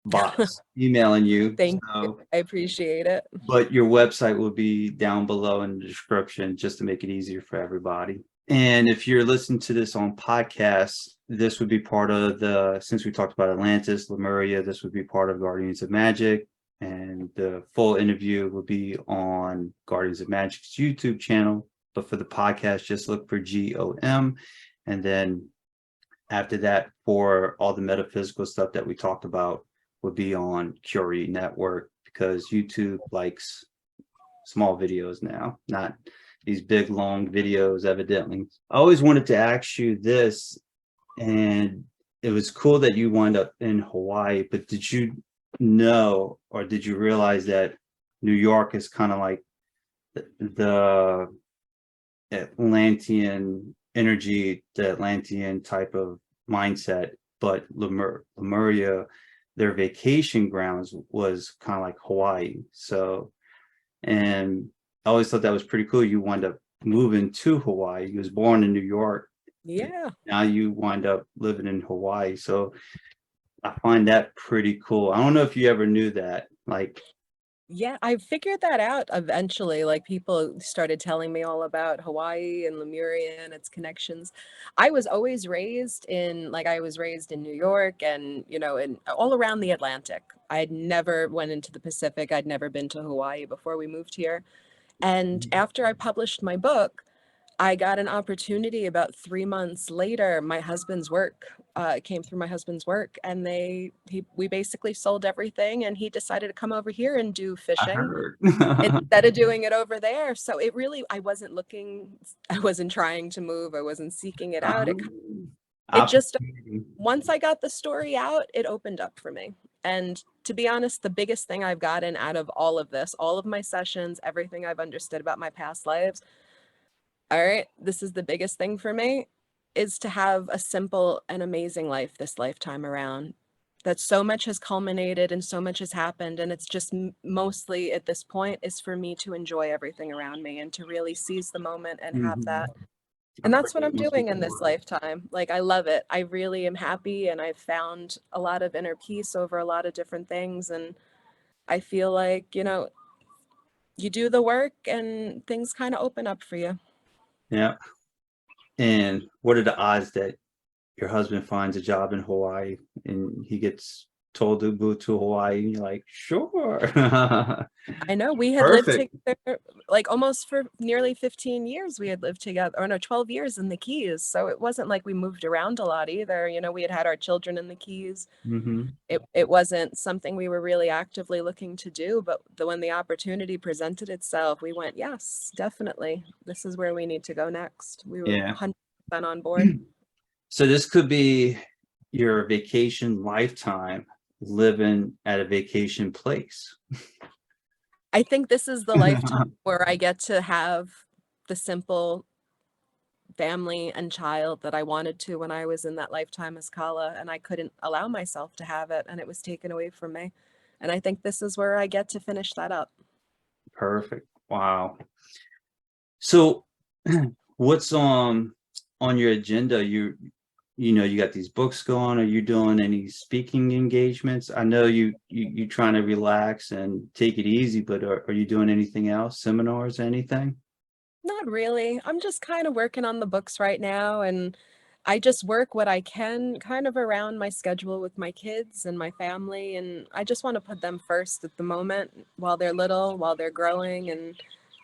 [SPEAKER 1] bots emailing you.
[SPEAKER 2] thank you.
[SPEAKER 1] So,
[SPEAKER 2] I appreciate it.
[SPEAKER 1] but your website will be down below in the description just to make it easier for everybody. And if you're listening to this on podcasts, this would be part of since we talked about Atlantis, Lemuria, this would be part of Guardians of Magic. And the full interview will be on Guardians of Magic's YouTube channel. But for the podcast, just look for GOM. And then after that, for all the metaphysical stuff that we talked about, would be on Curie Network because YouTube likes small videos now, not these big long videos, evidently. I always wanted to ask you this, and it was cool that you wound up in Hawaii, but did you know or did you realize that New York is kind of like the Atlantean energy, the Atlantean type of mindset, but Lemuria, their vacation grounds was kind of like Hawaii. So, and I always thought that was pretty cool. You wind up moving to Hawaii. You was born in New York.
[SPEAKER 2] Yeah.
[SPEAKER 1] Now you wind up living in Hawaii. So I find that pretty cool. I don't know if you ever knew that. Like,
[SPEAKER 2] Yeah, I figured that out eventually. Like people started telling me all about Hawaii and Lemuria and its connections. I was raised in New York and, in all around the Atlantic. I'd never went into the Pacific. I'd never been to Hawaii before we moved here. And after I published my book, I got an opportunity about 3 months later. My husband's work came through my husband's work, and we basically sold everything, and he decided to come over here and do
[SPEAKER 1] I
[SPEAKER 2] fishing
[SPEAKER 1] heard.
[SPEAKER 2] instead of doing it over there. So I wasn't looking, I wasn't trying to move, I wasn't seeking it out. It just,
[SPEAKER 1] Opportunity.
[SPEAKER 2] once I got the story out, it opened up for me. And to be honest, the biggest thing I've gotten out of all of this, all of my sessions, everything I've understood about my past lives, all right, this is the biggest thing for me, is to have a simple and amazing life this lifetime around. That so much has culminated and so much has happened. And it's just mostly at this point is for me to enjoy everything around me and to really seize the moment and have
[SPEAKER 1] Mhm.
[SPEAKER 2] that. And
[SPEAKER 1] I've heard
[SPEAKER 2] that's what
[SPEAKER 1] that
[SPEAKER 2] I'm
[SPEAKER 1] once
[SPEAKER 2] doing in this
[SPEAKER 1] before.
[SPEAKER 2] lifetime. Like, I love it. I really am happy and I've found a lot of inner peace over a lot of different things. And I feel like, you do the work and things kind of open up for you.
[SPEAKER 1] Yeah. And what are the odds that your husband finds a job in Hawaii and he gets told to go to Hawaii and you're like, sure.
[SPEAKER 2] I know we had lived
[SPEAKER 1] Perfect.
[SPEAKER 2] together like almost for nearly 15 years. We had lived together, or no, 12 years in the Keys. So it wasn't like we moved around a lot either. We had our children in the Keys.
[SPEAKER 1] Hmm.
[SPEAKER 2] It wasn't something we were really actively looking to do, but when the opportunity presented itself, we went, yes, definitely. This is where we need to go next. We were
[SPEAKER 1] Yeah.
[SPEAKER 2] 100% on board.
[SPEAKER 1] So this could be your vacation lifetime living at a vacation place.
[SPEAKER 2] I think this is the lifetime where I get to have the simple family and child that I wanted to when I was in that lifetime as Kala, and I couldn't allow myself to have it, and it was taken away from me. And I think this is where I get to finish that up.
[SPEAKER 1] Perfect. Wow. So what's on your agenda? You got these books going. Are you doing any speaking engagements? I know you trying to relax and take it easy, but are you doing anything else? Seminars, anything?
[SPEAKER 2] Not really. I'm just kind of working on the books right now, and I just work what I can kind of around my schedule with my kids and my family, and I just want to put them first at the moment while they're little, while they're growing, and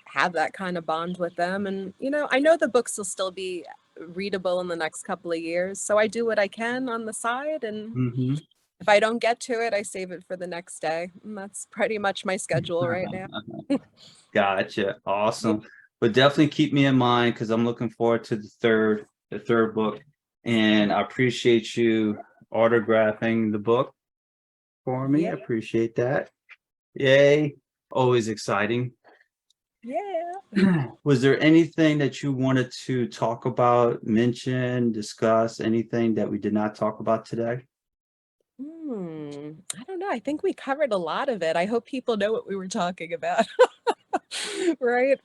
[SPEAKER 2] have that kind of bond with them. And, I know the books will still be readable in the next couple of years, so I do what I can on the side, and
[SPEAKER 1] Mm-hmm.
[SPEAKER 2] if I don't get to it, I save it for the next day. And that's pretty much my schedule right now.
[SPEAKER 1] Gotcha. Awesome. But definitely keep me in mind because I'm looking forward to the third book. And I appreciate you autographing the book for me. I
[SPEAKER 2] Yeah.
[SPEAKER 1] appreciate that. Yay. Always exciting.
[SPEAKER 2] Yeah.
[SPEAKER 1] Was there anything that you wanted to talk about, mention, discuss, anything that we did not talk about today?
[SPEAKER 2] I don't know. I think we covered a lot of it. I hope people know what we were talking about. Right?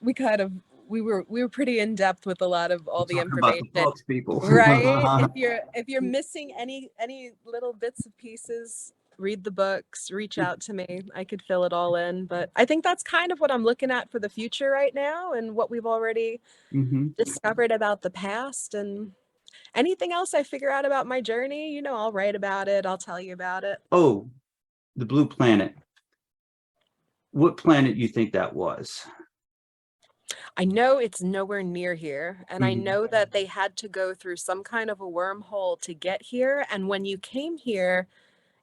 [SPEAKER 2] We were pretty in depth with a lot of all
[SPEAKER 1] We're
[SPEAKER 2] the
[SPEAKER 1] talking about the
[SPEAKER 2] information.
[SPEAKER 1] books, people.
[SPEAKER 2] Right? If you're missing any little bits and pieces, read the books, reach out to me. I could fill it all in. But I think that's kind of what I'm looking at for the future right now, and what we've already
[SPEAKER 1] Hmm.
[SPEAKER 2] discovered about the past. And anything else I figure out about my journey, I'll write about it. I'll tell you about it.
[SPEAKER 1] Oh, the blue planet. What planet you think that was?
[SPEAKER 2] I know it's nowhere near here, and I
[SPEAKER 1] Mhm.
[SPEAKER 2] know that they had to go through some kind of a wormhole to get here. And when you came here,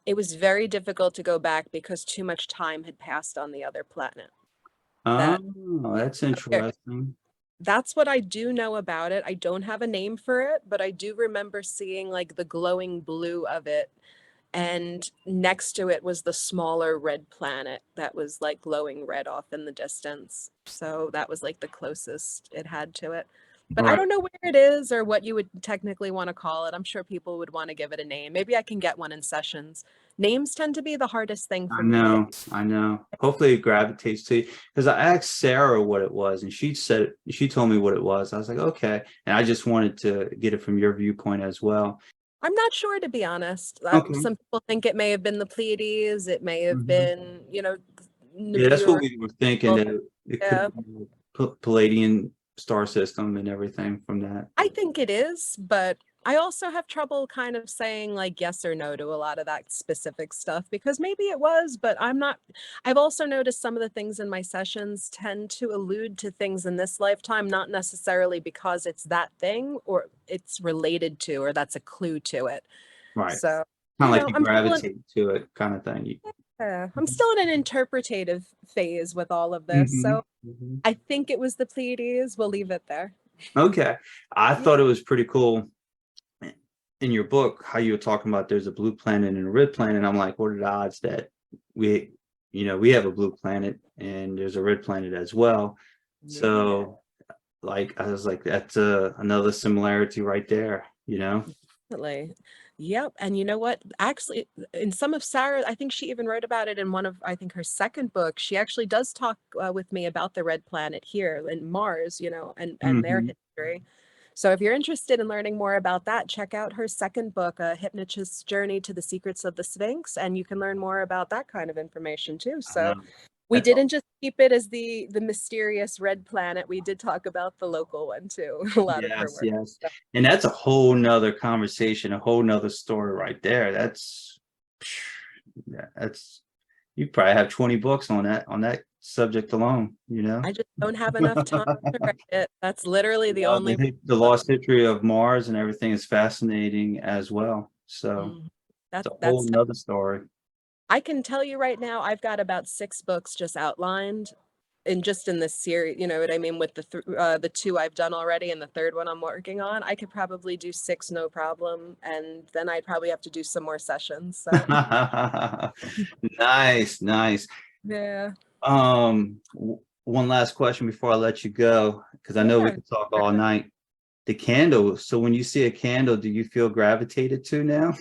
[SPEAKER 2] it was very difficult to go back because too much time had passed on the other planet.
[SPEAKER 1] Oh,
[SPEAKER 2] That
[SPEAKER 1] that's
[SPEAKER 2] there-
[SPEAKER 1] interesting.
[SPEAKER 2] that's what I do know about it. I don't have a name for it, but I do remember seeing like the glowing blue of it, and next to it was the smaller red planet that was like glowing red off in the distance. So that was like the closest it had to it. But I
[SPEAKER 1] Right.
[SPEAKER 2] don't know where it is or what you would technically want to call it. I'm sure people would want to give it a name. Maybe I can get one in sessions. Names tend to be the hardest thing
[SPEAKER 1] I
[SPEAKER 2] for me to get.
[SPEAKER 1] know, I know. Hopefully it gravitates to you. Because I asked Sarah what it was, and she told me what it was. I was like, okay. And I just wanted to get it from your viewpoint as well.
[SPEAKER 2] I'm not sure, to be honest.
[SPEAKER 1] Okay.
[SPEAKER 2] Some people think it may have been the Pleiades. It may have
[SPEAKER 1] Mhm.
[SPEAKER 2] been,
[SPEAKER 1] Yeah, that's what
[SPEAKER 2] Nibiru.
[SPEAKER 1] we were thinking, that it could
[SPEAKER 2] Yeah.
[SPEAKER 1] be Palladian star system and everything from that.
[SPEAKER 2] I think it is, but I also have trouble kind of saying like yes or no to a lot of that specific stuff, because maybe it was, but I'm not. I've also noticed some of the things in my sessions tend to allude to things in this lifetime, not necessarily because it's that thing or it's related to, or that's a clue to it.
[SPEAKER 1] Right.
[SPEAKER 2] So,
[SPEAKER 1] Kind of like you
[SPEAKER 2] I'm still in,
[SPEAKER 1] gravitate to it kind of thing.
[SPEAKER 2] I'm still in an interpretative phase with all of this.
[SPEAKER 1] Mhm.
[SPEAKER 2] So
[SPEAKER 1] Mhm.
[SPEAKER 2] I think it was the Pleiades. We'll leave it there.
[SPEAKER 1] Okay. I
[SPEAKER 2] Yeah.
[SPEAKER 1] thought it was pretty cool in your book how you were talking about there's a blue planet and a red planet. I'm like, what are the odds that we, we have a blue planet and there's a red planet as well?
[SPEAKER 2] Yeah.
[SPEAKER 1] So, like, I was like, that's another similarity right there, you know?
[SPEAKER 2] Definitely. Yep. And you know what? Actually, in some of Sarah, I think she even wrote about it in one of, I think, her second book. She actually does talk with me about the red planet here in Mars, and their
[SPEAKER 1] Hmm.
[SPEAKER 2] history. So if you're interested in learning more about that, check out her second book, A Hypnotist's Journey to the Secrets of the Sphinx, and you can learn more about that kind of information too.
[SPEAKER 1] I know.
[SPEAKER 2] So we
[SPEAKER 1] That's all.
[SPEAKER 2] didn't just keep it as the mysterious red planet. We did talk about the local one too. A lot of her
[SPEAKER 1] Yes,
[SPEAKER 2] work.
[SPEAKER 1] yes. And that's a whole nother conversation, a whole nother story right there. That's you probably have 20 books on that subject alone, you know?
[SPEAKER 2] I just don't have enough time to write it. That's literally the
[SPEAKER 1] Yeah,
[SPEAKER 2] only
[SPEAKER 1] the
[SPEAKER 2] book.
[SPEAKER 1] lost history of Mars and everything is fascinating as well. So
[SPEAKER 2] Mhm.
[SPEAKER 1] it's
[SPEAKER 2] That
[SPEAKER 1] a whole
[SPEAKER 2] that's
[SPEAKER 1] nother story.
[SPEAKER 2] I can tell you right now, I've got about 6 books just outlined, in just in this series, you know what I mean, with the two I've done already and the third one I'm working on, I could probably do 6 no problem, and then I'd probably have to do some more sessions. So
[SPEAKER 1] Nice, nice.
[SPEAKER 2] yeah.
[SPEAKER 1] One last question before I let you go, because I know we
[SPEAKER 2] Yeah.
[SPEAKER 1] can talk all night. The candle. So when you see a candle, do you feel gravitated to now?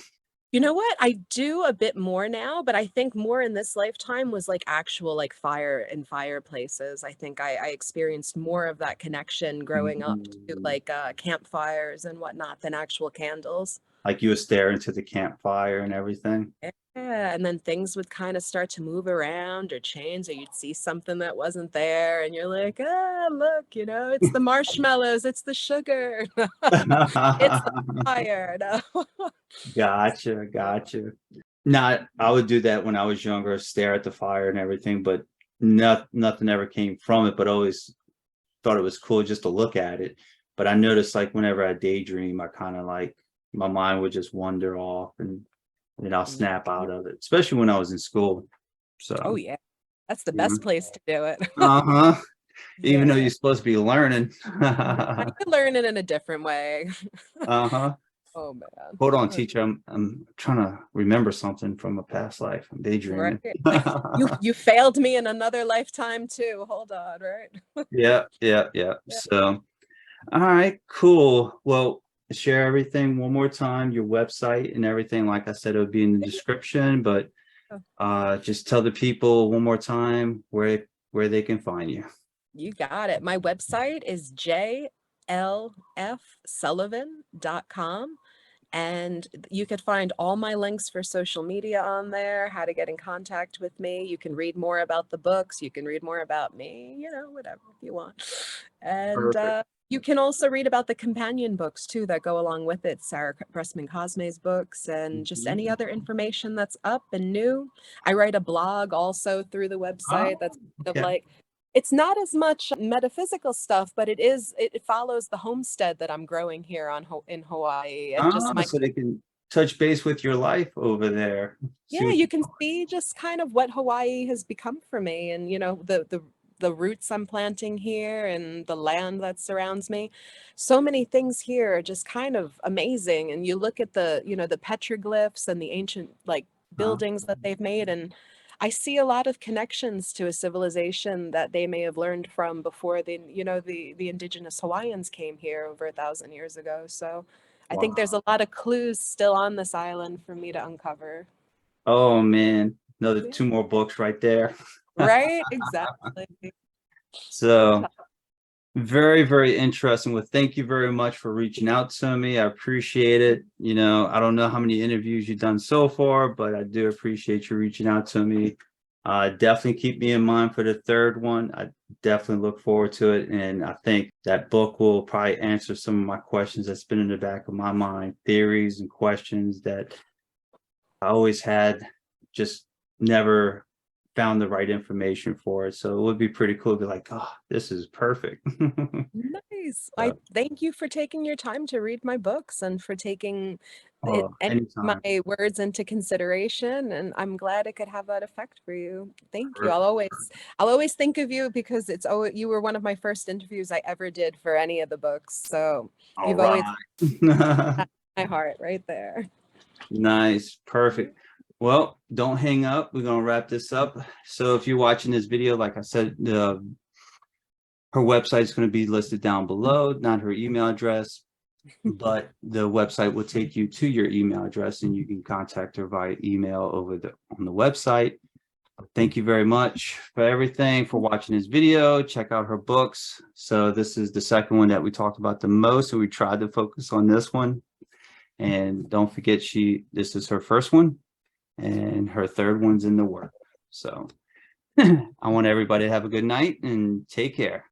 [SPEAKER 2] You know what? I do a bit more now, but I think more in this lifetime was like actual like fire and fireplaces. I think I experienced more of that connection growing up to
[SPEAKER 1] Mm,
[SPEAKER 2] like campfires and whatnot than actual candles.
[SPEAKER 1] like you were staring into the campfire and everything.
[SPEAKER 2] Yeah, and then things would kind of start to move around or change, or you'd see something that wasn't there, and you're like, ah, look, you know, it's the marshmallows, it's the sugar, it's the fire. No.
[SPEAKER 1] Gotcha, gotcha. Not, I would do that when I was younger, stare at the fire and everything, but nothing ever came from it, but always thought it was cool just to look at it. But I noticed like whenever I daydream, I kind of like my mind would just wander off and then I'll
[SPEAKER 2] Yeah.
[SPEAKER 1] snap out of it, especially when I was in school.
[SPEAKER 2] Oh
[SPEAKER 1] So,
[SPEAKER 2] yeah, that's the
[SPEAKER 1] yeah.
[SPEAKER 2] best place to do it.
[SPEAKER 1] Uh-huh. Even though
[SPEAKER 2] Yeah.
[SPEAKER 1] you're supposed to be learning.
[SPEAKER 2] I could learn it in a different way.
[SPEAKER 1] Uh-huh.
[SPEAKER 2] Oh man.
[SPEAKER 1] Hold on,
[SPEAKER 2] Oh,
[SPEAKER 1] teacher. I'm trying to remember something from a past life. I'm
[SPEAKER 2] right.
[SPEAKER 1] daydreaming.
[SPEAKER 2] You failed me in another lifetime too. Hold on, right?
[SPEAKER 1] Yeah, yeah, yeah.
[SPEAKER 2] Yeah.
[SPEAKER 1] So, all right, cool. Well, share everything one more time, your website and everything. Like I said, it'll be in the description, but just tell the people one more time where they can find you.
[SPEAKER 2] You got it. My website is jlfsullivan.com. And you could find all my links for social media on there, how to get in contact with me. You can read more about the books. You can read more about me, you know, whatever you want. And
[SPEAKER 1] Perfect.
[SPEAKER 2] you can also read about the companion books too that go along with it, Sarah Pressman Cosme's books, and just
[SPEAKER 1] Mhm.
[SPEAKER 2] any other information that's up and new. I write a blog also through the website
[SPEAKER 1] Oh,
[SPEAKER 2] that's kind of
[SPEAKER 1] okay.
[SPEAKER 2] like, it's not as much metaphysical stuff, but it follows the homestead that I'm growing here in Hawaii, and just my,
[SPEAKER 1] So they can touch base with your life over there. See
[SPEAKER 2] yeah,
[SPEAKER 1] what
[SPEAKER 2] you can see just kind of what Hawaii has become for me, and you know, the roots I'm planting here and the land that surrounds me. So many things here are just kind of amazing. And you look at the, you know, the petroglyphs and the ancient like
[SPEAKER 1] huh?
[SPEAKER 2] buildings that they've made, and I see a lot of connections to a civilization that they may have learned from before the, you know, the indigenous Hawaiians came here over 1,000 years ago. So I think there's
[SPEAKER 1] Wow.
[SPEAKER 2] a lot of clues still on this island for me to uncover.
[SPEAKER 1] Oh man, another
[SPEAKER 2] Yeah.
[SPEAKER 1] 2 more books right there.
[SPEAKER 2] Right? Exactly.
[SPEAKER 1] So very, very interesting. Well, thank you very much for reaching out to me. I appreciate it. You know, I don't know how many interviews you've done so far, but I do appreciate you reaching out to me. Definitely keep me in mind for the third one. I definitely look forward to it. And I think that book will probably answer some of my questions that's been in the back of my mind, theories and questions that I always had, just never found the right information for it. So it would be pretty cool to be like, oh, this is perfect.
[SPEAKER 2] Nice. I
[SPEAKER 1] So,
[SPEAKER 2] thank you for taking your time to read my books and for taking
[SPEAKER 1] oh,
[SPEAKER 2] any of
[SPEAKER 1] anytime.
[SPEAKER 2] my words into consideration. And I'm glad it could have that effect for you. Thank you.
[SPEAKER 1] Perfect.
[SPEAKER 2] I'll always think of you because it's, oh, you were one of my first interviews I ever did for any of the books. So
[SPEAKER 1] All
[SPEAKER 2] you've always
[SPEAKER 1] right.
[SPEAKER 2] had my heart right there.
[SPEAKER 1] Nice. Perfect. Well, don't hang up. We're going to wrap this up. So if you're watching this video, like I said, her website is going to be listed down below, not her email address, but the website will take you to your email address and you can contact her via email on the website. Thank you very much for everything, for watching this video. Check out her books. So this is the second one that we talked about the most. So we tried to focus on this one. And don't forget, this is her first one and her third one's in the work. So I want everybody to have a good night and take care.